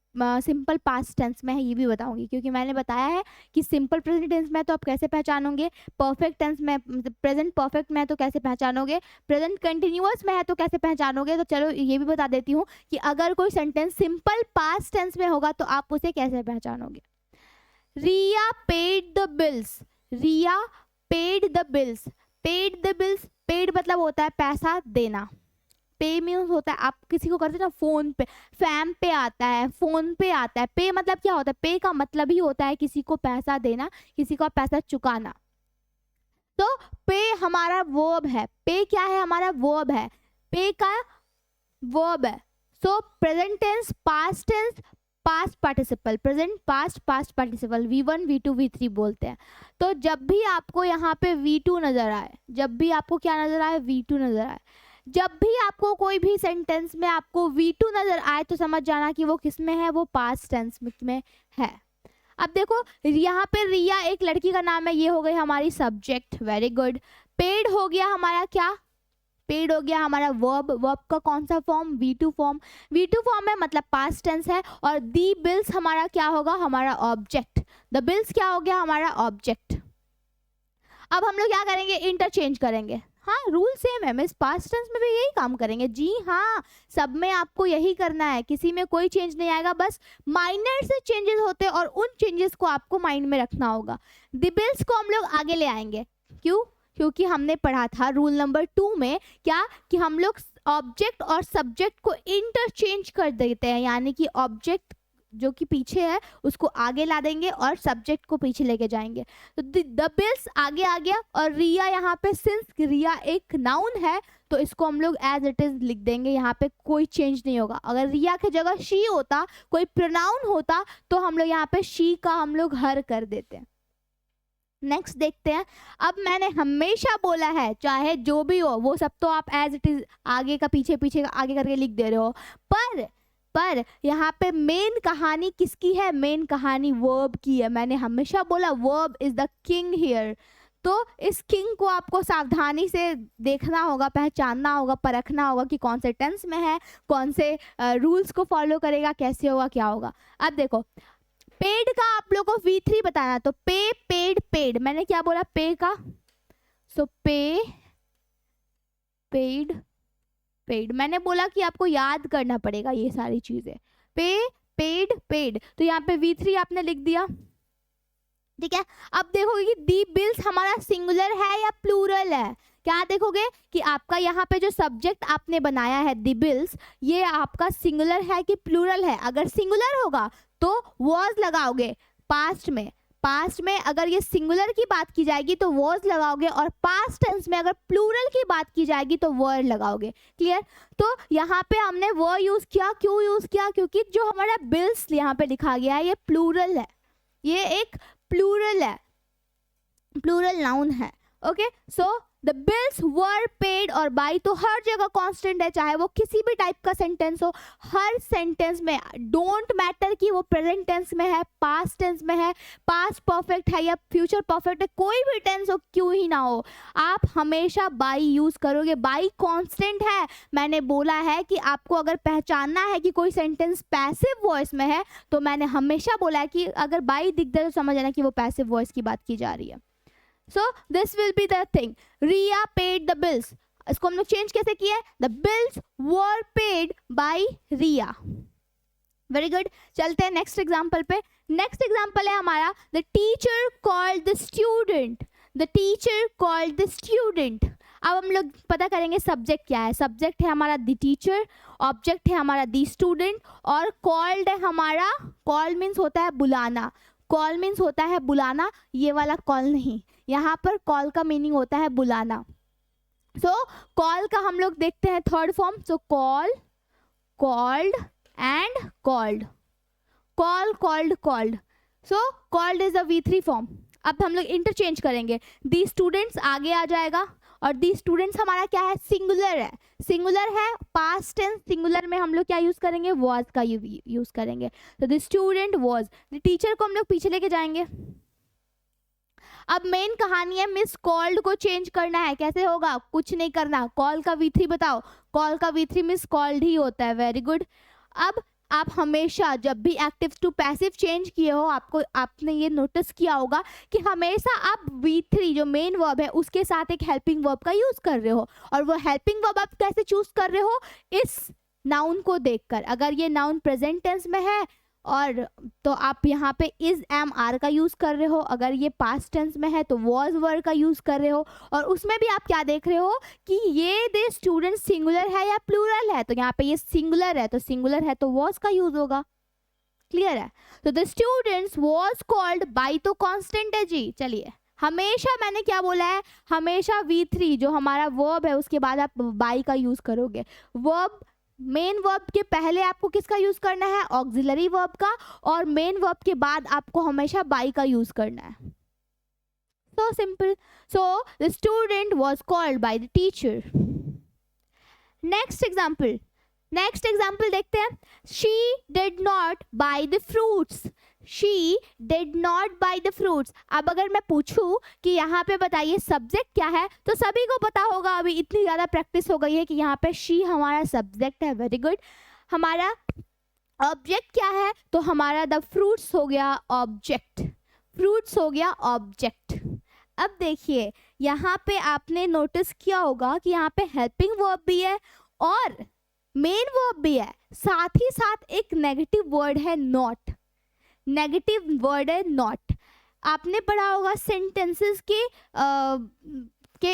सिंपल पास्ट टेंस में है ये भी बताऊंगी, क्योंकि मैंने बताया है कि सिंपल प्रेजेंट टेंस में तो आप कैसे पहचानोगे, परफेक्ट टेंस में, प्रेजेंट परफेक्ट में है तो कैसे पहचानोगे, प्रेजेंट कंटिन्यूअस में है तो कैसे पहचानोगे। तो चलो ये भी बता देती हूँ कि अगर कोई सेंटेंस सिंपल पास्ट टेंस में होगा तो आप उसे कैसे पहचानोगे। Riya paid the bills, Riya paid the bills, paid the bills, paid मतलब होता है पैसा देना, पे मीन्स होता है आप किसी को करते ना फोन पे, फैम पे आता है, फोन पे आता है, पे मतलब क्या होता है? पे का मतलब ही होता है किसी को पैसा देना, किसी का पैसा चुकाना। तो पे हमारा वर्ब है, पे क्या है? हमारा वर्ब है, पे का वर्ब है। So present tense, past tense, past participle, present past past participle, V1 V2 V3 बोलते हैं। तो जब भी आपको यहाँ पे V2 नजर आए, जब भी आपको क्या नजर आए? V2 नजर आए। जब भी आपको कोई भी सेंटेंस में आपको V2 नजर आए तो समझ जाना कि वो किस में है? वो पास्ट टेंस में है। अब देखो यहाँ पे रिया एक लड़की का नाम है, ये हो गई हमारी सब्जेक्ट, वेरी गुड। पेड हो गया हमारा क्या? पेड हो गया हमारा वर्ब, वर्ब का कौन सा form? V2 form, V2 form है मतलब पास्ट टेंस है। और दी बिल्स हमारा क्या होगा? हमारा ऑब्जेक्ट, द बिल्स क्या हो गया? हमारा ऑब्जेक्ट। अब हम लोग क्या करेंगे? इंटरचेंज करेंगे। हाँ, रूल सेम है, मिस पास्ट टेंस में भी यही काम करेंगे। जी हाँ, सब में आपको यही करना है, किसी में कोई चेंज नहीं आएगा, बस माइनर से चेंजेस होते हैं और उन चेंजेस को आपको माइंड में रखना होगा। द बिल्स को हम लोग आगे ले आएंगे, क्यों? क्योंकि हमने पढ़ा था रूल नंबर 2 में क्या कि हम लोग ऑब्जेक्ट और सब्जेक्ट को इंटरचेंज कर देते हैं, यानी कि ऑब्जेक्ट जो कि पीछे है उसको आगे ला देंगे और सब्जेक्ट को पीछे लेके जाएंगे। तो द बिल्स आगे आ गया, और रिया यहाँ पे सिंस रिया एक नाउन है तो इसको हम लोग एज इट इज लिख देंगे, यहाँ पे कोई चेंज नहीं होगा। अगर रिया की जगह शी होता, कोई प्रोनाउन होता, तो हम लोग यहाँ पे शी का हम लोग हर कर देते हैं। नेक्स्ट देखते हैं। अब मैंने हमेशा बोला है, चाहे जो भी हो वो सब तो आप एज इट इज आगे का पीछे, पीछे का आगे करके लिख दे रहे हो, पर यहाँ पे मेन कहानी किसकी है? मेन कहानी वर्ब की है। मैंने हमेशा बोला verb is the king here. तो इस किंग को आपको सावधानी से देखना होगा, पहचानना होगा, परखना होगा कि कौन से टेंस में है, कौन से रूल्स को फॉलो करेगा, कैसे होगा, क्या होगा। अब देखो पेड का आप लोग को V3 बताना, तो पे, पेड, पेड। मैंने क्या बोला? पे का, सो पे, पेड, पेड। मैंने बोला कि आपको याद करना पड़ेगा ये सारी चीजें। पे, पेड, पेड। तो यहाँ पे V3 आपने लिख दिया, ठीक है। अब देखोगे कि दी बिल्स हमारा सिंगुलर है या प्लूरल है। क्या देखोगे कि आपका यहाँ पे जो सब्जेक्ट आपने बनाया है दी बिल्स, ये आपका सिंगुलर है कि प्लूरल है। अगर सिंगुलर होगा तो वॉज लगाओगे पास्ट में, पास्ट में अगर ये सिंगुलर की बात की जाएगी तो वॉज लगाओगे, और पास्ट टेंस में अगर प्लूरल की बात की जाएगी तो वर लगाओगे। क्लियर? तो यहाँ पे हमने वर यूज किया, क्यों यूज किया? क्योंकि जो हमारा बिल्स यहाँ पे लिखा गया है ये प्लूरल है, ये एक प्लूरल है, प्लूरल नाउन है। Okay, so the bills were paid और बाई तो हर जगह कांस्टेंट है, चाहे वो किसी भी टाइप का सेंटेंस हो। हर सेंटेंस में डोंट मैटर कि वो प्रेजेंट टेंस में है, पास्ट टेंस में है, पास्ट परफेक्ट है या फ्यूचर परफेक्ट है, कोई भी टेंस हो क्यों ही ना हो, आप हमेशा बाई यूज करोगे। बाई कांस्टेंट है। मैंने बोला है कि आपको अगर पहचानना है कि कोई सेंटेंस पैसिव वॉइस में है, तो मैंने हमेशा बोला है कि अगर बाई दिख जाए तो समझ आना कि वो पैसिव वॉइस की बात की जा रही है। So this will be the thing. Ria paid the bills. इसको हम लोग चेंज कैसे किए? The bills were paid by Ria. Very good. चलते हैं नेक्स्ट एग्जाम्पल पे। नेक्स्ट एग्जाम्पल है हमारा the teacher called the student. The teacher called the student. अब हम लोग पता करेंगे सब्जेक्ट क्या है। सब्जेक्ट है हमारा the teacher, ऑब्जेक्ट है हमारा the student, और called है हमारा, call मीन्स होता है बुलाना, कॉल मीन्स होता है बुलाना, ये वाला कॉल नहीं, यहाँ पर कॉल का मीनिंग होता है बुलाना। सो कॉल का हम लोग देखते हैं third form. So call, called and called, call, called, called. So called is the V3 form. अब हम लोग इंटरचेंज करेंगे, दी स्टूडेंट्स आगे आ जाएगा, और दी स्टूडेंट्स हमारा क्या है? सिंगुलर है, सिंगुलर है, पास्ट टेंस सिंगुलर में हम लोग क्या यूज करेंगे? वॉज का यूज करेंगे। तो the student was. The teacher को हम लोग पीछे लेके जाएंगे। अब मेन कहानी है मिस कॉल्ड को चेंज करना है। कैसे होगा? कुछ नहीं करना। कॉल का V3 बताओ। कॉल का V3 मिस कॉल्ड ही होता है। Very good. अब आप हमेशा जब भी एक्टिव टू पैसिव चेंज किए हो, आपने ये नोटिस किया होगा कि हमेशा आप V3 जो मेन वर्ब है उसके साथ एक हेल्पिंग वर्ब का यूज कर रहे हो। और वो हेल्पिंग वर्ब आप कैसे चूज कर रहे हो? इस नाउन को देखकर। अगर ये नाउन प्रेजेंट टेंस में है और तो आप यहाँ पे इज, एम, आर का यूज कर रहे हो। अगर ये पास्ट टेंस में है तो वॉज वर्ड का यूज कर रहे हो। और उसमें भी आप क्या देख रहे हो कि ये दे स्टूडेंट सिंगुलर है या प्लूरल है। तो यहाँ पे ये सिंगुलर है, तो सिंगुलर है तो वॉज का यूज होगा। क्लियर है? तो the students was called by तो कांस्टेंट है जी। चलिए, हमेशा मैंने क्या बोला है? हमेशा V3 जो हमारा वर्ब है उसके बाद आप बाई का यूज करोगे। वर्ब, मेन वर्ब के पहले आपको किसका यूज करना है? ऑक्सिलरी वर्ब का, और मेन वर्ब के बाद आपको हमेशा बाई का यूज करना है। So simple. So the student was called by the teacher. Next example, next example देखते हैं। She did not by the fruits. She did not by the fruits. अब अगर मैं पूछूं कि यहाँ पे बताइए सब्जेक्ट क्या है, तो सभी को पता होगा, अभी इतनी ज़्यादा प्रैक्टिस हो गई है कि यहाँ पे शी हमारा सब्जेक्ट है। Very good. हमारा ऑब्जेक्ट क्या है? तो हमारा द फ्रूट्स हो गया ऑब्जेक्ट, फ्रूट्स हो गया ऑब्जेक्ट। अब देखिए यहाँ पे आपने नोटिस किया होगा कि यहाँ पे हेल्पिंग वर्ब भी है और मेन वर्ब भी है, साथ ही साथ एक नेगेटिव वर्ड है नॉट। नेगेटिव वर्ड है नॉट। आपने पढ़ा होगा सेंटेंसेस के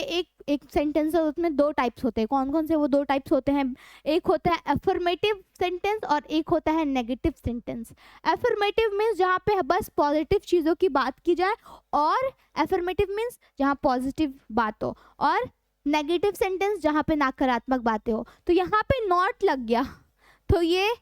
एक सेंटेंस है, उसमें दो टाइप्स होते हैं। कौन कौन से वो दो टाइप्स होते हैं? एक होता है अफर्मेटिव सेंटेंस और एक होता है नेगेटिव सेंटेंस। अफर्मेटिव मीन्स जहाँ पे बस पॉजिटिव चीज़ों की बात की जाए, और अफर्मेटिव मीन्स जहाँ पॉजिटिव बात हो, और नेगेटिव सेंटेंस जहाँ पे नकारात्मक बातें हो। तो यहाँ पे नॉट लग गया तो ये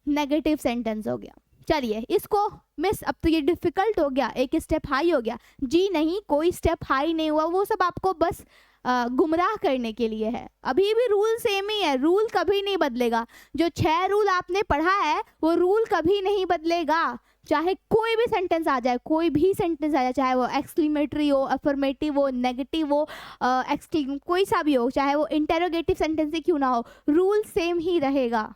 नेगेटिव सेंटेंस हो गया। चलिए इसको मिस, अब तो ये डिफिकल्ट हो गया, एक स्टेप हाई हो गया। जी नहीं, कोई स्टेप हाई नहीं हुआ, वो सब आपको बस गुमराह करने के लिए है। अभी भी रूल सेम ही है, रूल कभी नहीं बदलेगा। जो 6 रूल आपने पढ़ा है वो रूल कभी नहीं बदलेगा। चाहे कोई भी सेंटेंस आ जाए, कोई भी सेंटेंस आ जाए, चाहे वो एक्सक्लेमेटरी हो, अफर्मेटिव हो, नेगेटिव हो, कोई सा भी हो, चाहे वो इंटेरोगेटिव सेंटेंस ही क्यों ना हो, रूल सेम ही रहेगा।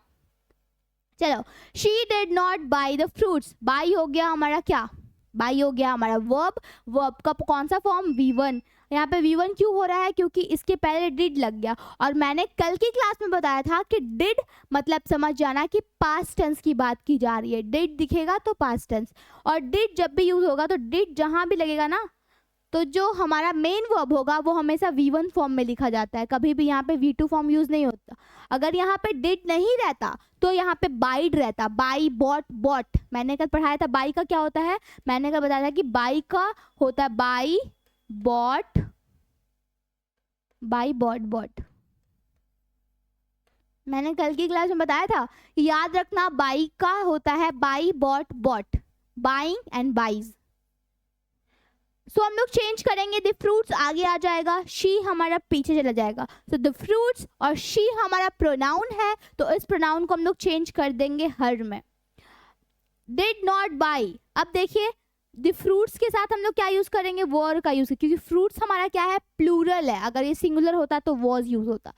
चलो, she did not buy the fruits. By हो गया हमारा क्या, बाई हो गया हमारा वर्ब। वर्ब का कौन सा फॉर्म, V1। यहाँ पे V1 क्यों हो रहा है, क्योंकि इसके पहले डिड लग गया। और मैंने कल की क्लास में बताया था कि डिड मतलब समझ जाना कि पास्ट टेंस की बात की जा रही है। डिड दिखेगा तो पास्ट टेंस, और डिड जब भी यूज होगा तो डिड जहाँ भी लगेगा ना, तो जो हमारा मेन वर्ब होगा वो हमेशा V1 फॉर्म में लिखा जाता है, कभी भी यहाँ पे V2 फॉर्म यूज नहीं होता। अगर यहाँ पे डिड नहीं रहता तो यहाँ पे बाइड रहता, बाई बॉट बॉट। मैंने कल पढ़ाया था बाई का क्या होता है, मैंने कल बताया था कि बाई का होता है buy bought, buy bought bought. मैंने कल की क्लास में बताया था, याद रखना बाई का होता है buy bought bought, buying and buys. So हम लोग चेंज करेंगे, द फ्रूट्स आगे आ जाएगा, शी हमारा पीछे चला जाएगा। सो द फ्रूट्स और शी हमारा प्रोनाउन है, तो इस प्रोनाउन को हम लोग चेंज कर देंगे हर में। डिड नॉट बाई, अब देखिए द फ्रूट्स के साथ हम लोग क्या यूज करेंगे, वर का यूज, क्योंकि फ्रूट्स हमारा क्या है, प्लूरल है। अगर ये सिंगुलर होता तो वॉज यूज होता,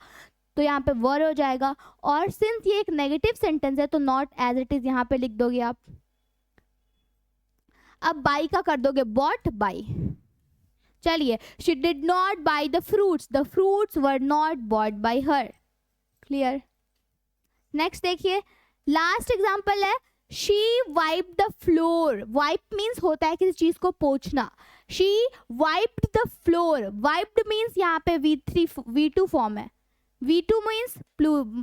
तो यहाँ पे वर हो जाएगा। और सिंस ये एक नेगेटिव सेंटेंस है तो नॉट एज इट इज यहाँ पे लिख दोगे आप। अब बाई का कर दोगे बॉट बाई। चलिए, she did not buy the fruits, the fruits were not bought by her. Clear. Next देखिए, लास्ट एग्जांपल है, she wiped the floor. Wipe means होता है किसी चीज को पोंछना। She wiped the floor, wiped means यहाँ पे V2 फॉर्म है। V2 मीन्स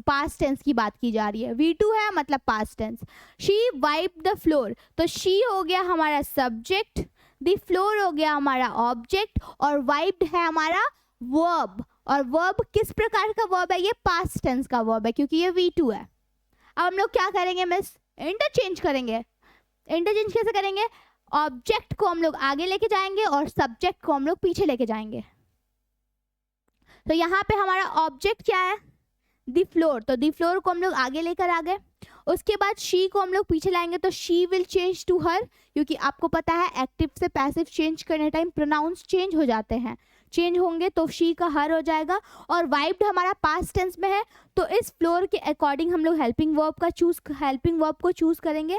पास्ट टेंस की बात की जा रही है, V2 है मतलब past tense. She wiped the floor, तो शी हो गया हमारा सब्जेक्ट, द फ्लोर हो गया हमारा ऑब्जेक्ट, और वाइप्ड है हमारा वर्ब। और वर्ब किस प्रकार का वर्ब है, ये पास्ट टेंस का वर्ब है क्योंकि ये V2 है। अब हम लोग क्या करेंगे मिस, इंटरचेंज करेंगे। इंटरचेंज कैसे करेंगे, ऑब्जेक्ट को हम लोग आगे लेके जाएंगे और सब्जेक्ट को हम लोग पीछे लेके जाएंगे। तो यहाँ पे हमारा ऑब्जेक्ट क्या है, दी फ्लोर, तो दी फ्लोर को हम लोग आगे लेकर आ गए। उसके बाद शी को हम लोग पीछे लाएंगे, तो she will change to her, क्योंकि आपको पता है एक्टिव से पैसिव चेंज करने टाइम प्रोनाउंस चेंज हो जाते हैं, चेंज होंगे तो शी का हर हो जाएगा। और वाइप्ड हमारा पास्ट टेंस में है, तो इस फ्लोर के अकॉर्डिंग हम लोग हेल्पिंग वर्ब को चूज करेंगे।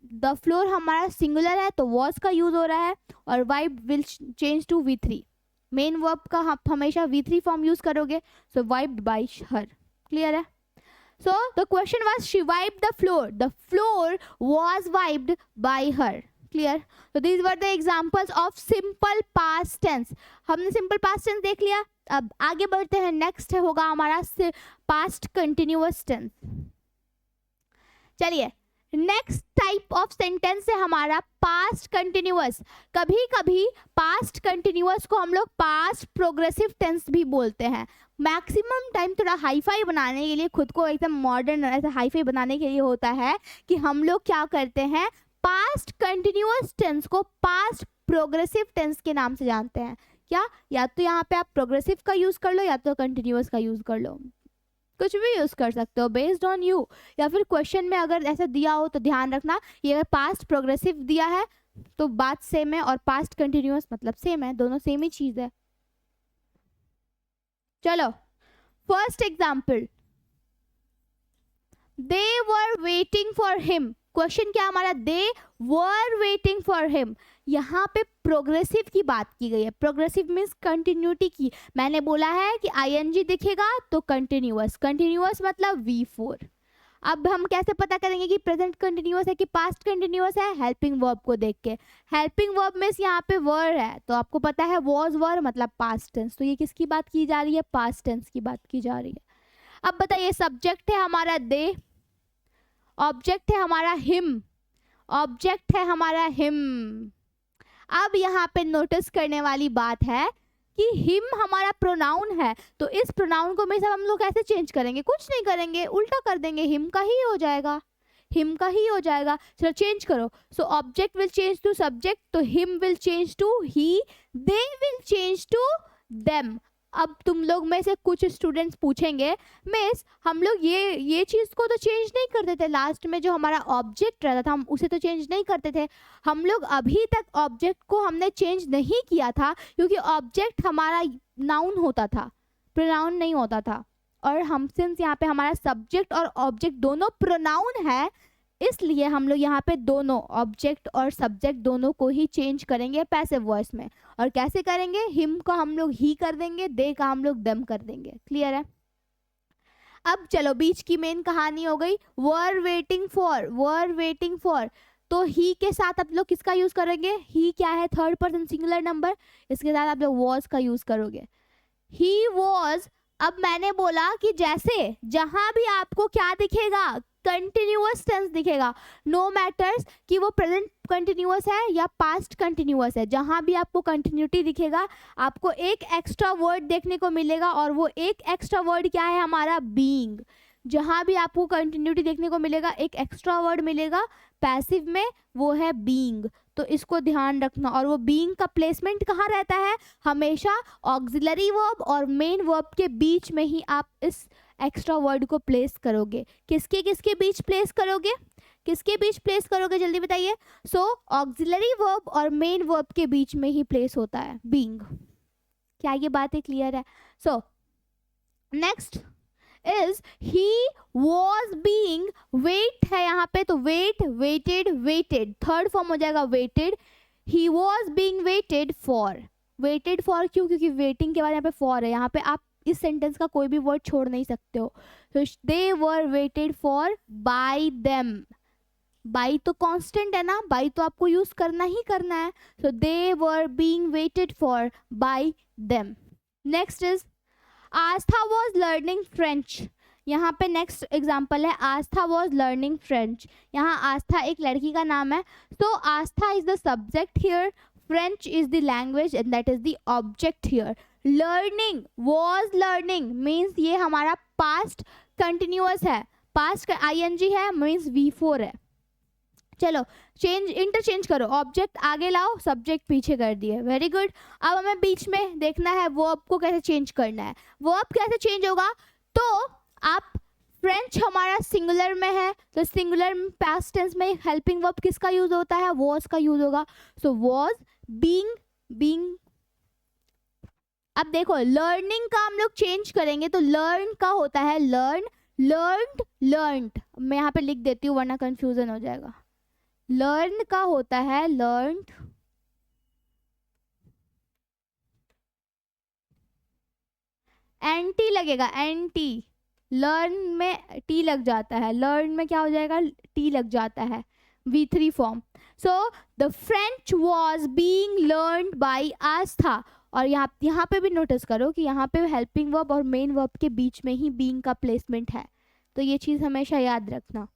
द फ्लोर हमारा सिंगुलर है तो वॉज का यूज हो रहा है, और wiped will change to V3। Main verb का आप हमेशा V3 फॉर्म यूज करोगे, so wiped by her. Clear है। So the question was she wiped the floor was wiped by her. Clear. तो these were the examples of simple past tense. हमने simple past tense देख लिया, अब आगे बढ़ते हैं। नेक्स्ट होगा हमारा पास्ट कंटिन्यूअस टेंस। चलिए, नेक्स्ट टाइप ऑफ सेंटेंस है हमारा पास्ट कंटिन्यूअस। कभी कभी पास्ट कंटिन्यूअस को हम लोग पास्ट प्रोग्रेसिव टेंस भी बोलते हैं। मैक्सिमम टाइम थोड़ा हाईफाई बनाने के लिए, खुद को एकदम मॉडर्न ऐसा हाईफाई बनाने के लिए होता है कि हम लोग क्या करते हैं, पास्ट कंटिन्यूअस टेंस को पास्ट प्रोग्रेसिव टेंस के नाम से जानते हैं। क्या, या तो यहाँ पे आप प्रोग्रेसिव का यूज कर लो या तो कंटिन्यूअस का यूज कर लो, कुछ भी यूज कर सकते हो बेस्ड ऑन यू। या फिर क्वेश्चन में अगर ऐसा दिया हो तो ध्यान रखना, ये अगर पास्ट प्रोग्रेसिव दिया है तो बात सेम है, और पास्ट कंटिन्यूअस मतलब सेम है, दोनों सेम ही चीज है। चलो, first example, they were waiting for him. Question क्या हमारा, दे वर वेटिंग फॉर हिम। यहाँ पे प्रोग्रेसिव की बात की गई है। प्रोग्रेसिव मीन्स कंटिन्यूटी की। मैंने बोला है कि ING दिखेगा तो कंटिन्यूअस, कंटिन्यूअस मतलब V4। अब हम कैसे पता करेंगे कि प्रेजेंट कंटिन्यूअस है कि पास्ट कंटिन्यूअस है, हेल्पिंग वर्ब को देख के। हेल्पिंग वर्ब मीन्स यहाँ पे वर है, तो आपको पता है वॉज वर मतलब पास्ट टेंस, तो ये किसकी बात की जा रही है, पास्ट टेंस की बात की जा रही है। अब बताइए, सब्जेक्ट है हमारा दे, ऑब्जेक्ट है हमारा हिम, ऑब्जेक्ट है हमारा हिम। अब यहाँ पे नोटिस करने वाली बात है कि हिम हमारा प्रोनाउन है, तो इस प्रोनाउन को में सब हम लोग कैसे चेंज करेंगे, कुछ नहीं करेंगे, उल्टा कर देंगे, हिम का ही हो जाएगा। हिम का ही हो जाएगा। चलो चेंज करो। So object will change to subject, तो him will change to he, they will change to them. अब तुम लोग में से कुछ स्टूडेंट्स पूछेंगे मिस हम लोग ये चीज़ को तो चेंज नहीं करते थे, लास्ट में जो हमारा ऑब्जेक्ट रहता था हम उसे तो चेंज नहीं करते थे। हम लोग अभी तक ऑब्जेक्ट को हमने चेंज नहीं किया था क्योंकि ऑब्जेक्ट हमारा नाउन होता था, प्रोनाउन नहीं होता था। और हम सिंस यहाँ पे हमारा सब्जेक्ट और ऑब्जेक्ट दोनों प्रोनाउन है, इसलिए हम लोग यहाँ पे दोनों ऑब्जेक्ट और सब्जेक्ट दोनों को ही चेंज करेंगे पैसिव वॉइस में। और कैसे करेंगे? हिम का हम लोग ही कर देंगे, दे का हम लोग देम कर देंगे। क्लियर है? अब चलो बीच की मेन कहानी हो गई were waiting for, were waiting for. तो ही के साथ आप लोग किसका यूज करेंगे? ही क्या है? थर्ड पर्सन सिंगुलर नंबर, इसके साथ आप लोग वॉज का यूज करोगे। He was. अब मैंने बोला कि जैसे जहां भी आपको क्या दिखेगा? कंटिन्यूअस टेंस दिखेगा, नो मैटर्स कि वो प्रेजेंट कंटिन्यूअस है या पास्ट कंटिन्यूअस है, जहां भी आपको कंटिन्यूटी दिखेगा आपको एक एक्स्ट्रा वर्ड देखने को मिलेगा, और वो एक एक्स्ट्रा वर्ड क्या है? हमारा बीइंग। जहां भी आपको कंटिन्यूटी देखने को मिलेगा एक एक्स्ट्रा वर्ड मिलेगा पैसिव में, वो है बीइंग। तो इसको ध्यान रखना। और वो बीइंग का प्लेसमेंट कहाँ रहता है? हमेशा ऑक्सिलरी वर्ब और मेन वर्ब के बीच में ही आप इस एक्स्ट्रा वर्ड को प्लेस करोगे। किसके किसके बीच प्लेस करोगे? किसके बीच प्लेस करोगे जल्दी बताइए। सो ऑक्सिलरी वर्ब और मेन वर्ब के बीच में ही प्लेस होता है बीइंग। क्या ये बात है क्लियर है? So next is he was being, wait है यहाँ पे तो wait, waited, waited, third form हो जाएगा waited. He was being waited for, waited for क्यों? क्योंकि वेटिंग के बाद यहाँ पे फॉर है, यहाँ पे आप इस सेंटेंस का कोई भी वर्ड छोड़ नहीं सकते हो। तो they were waited for by them, by तो कांस्टेंट है ना, बाय तो आपको यूज करना ही करना है। So they were being waited for by them. Next is Astha was learning French. यहाँ पे नेक्स्ट एग्जाम्पल है आस्था वॉज लर्निंग फ्रेंच। यहाँ आस्था एक लड़की का नाम है, तो Astha is the subject here, French is the language and that is the object here. Learning, was learning means ये हमारा पास्ट कंटिन्यूअस है, पास्ट का आईएनजी है मीन्स V4 है। चलो चेंज, इंटरचेंज करो, ऑब्जेक्ट आगे लाओ, सब्जेक्ट पीछे कर दिए, वेरी गुड। अब हमें बीच में देखना है वर्ब को कैसे चेंज करना है। वर्ब कैसे चेंज होगा? तो आप फ्रेंच हमारा सिंगुलर में है, तो सिंगुलर में पास्ट टेंस में हेल्पिंग वर्ब किसका यूज होता है? वॉज का यूज होगा। So was being, being. अब देखो लर्निंग का हम लोग चेंज करेंगे तो लर्न का होता है लर्न, लर्नड, लर्नड। मैं यहाँ पे लिख देती हूँ वरना कंफ्यूजन हो जाएगा। लर्न का होता है लर्नड, एंटी लगेगा, एंटी। लर्न में टी लग जाता है, लर्न में क्या हो जाएगा? टी लग जाता है, V3 form. So the French was being learned by Astha. और यहाँ पे भी नोटिस करो कि यहाँ पे हेल्पिंग वर्ब और मेन वर्ब के बीच में ही बीइंग का प्लेसमेंट है, तो ये चीज़ हमेशा याद रखना।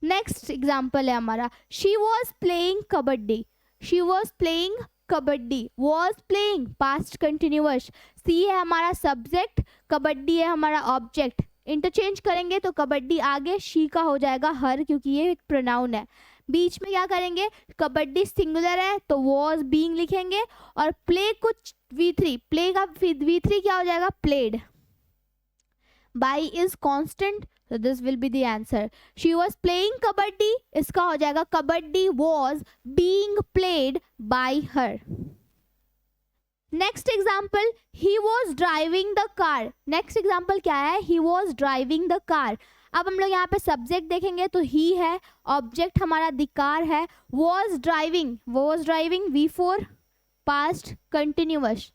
नेक्स्ट एग्जाम्पल है हमारा she was playing kabaddi. She was playing kabaddi, was playing past continuous, she है हमारा सब्जेक्ट, कबड्डी है हमारा ऑब्जेक्ट। इंटरचेंज करेंगे तो कबड्डी आगे शी का हो जाएगा हर, क्योंकि ये एक प्रोनाउन है। बीच में क्या करेंगे? कबड्डी सिंगुलर है तो वॉज बीइंग लिखेंगे, और प्ले कुछ V3, प्ले का V3 क्या हो जाएगा? Played. By is constant, so this will be the answer. She was playing kabaddi, इसका हो जाएगा kabaddi was being played by her. Next example, he was driving the car. Next example क्या है? He was driving the car. अब हम लोग यहाँ पे सब्जेक्ट देखेंगे तो he है, ऑब्जेक्ट हमारा the car है, was driving V4 past continuous,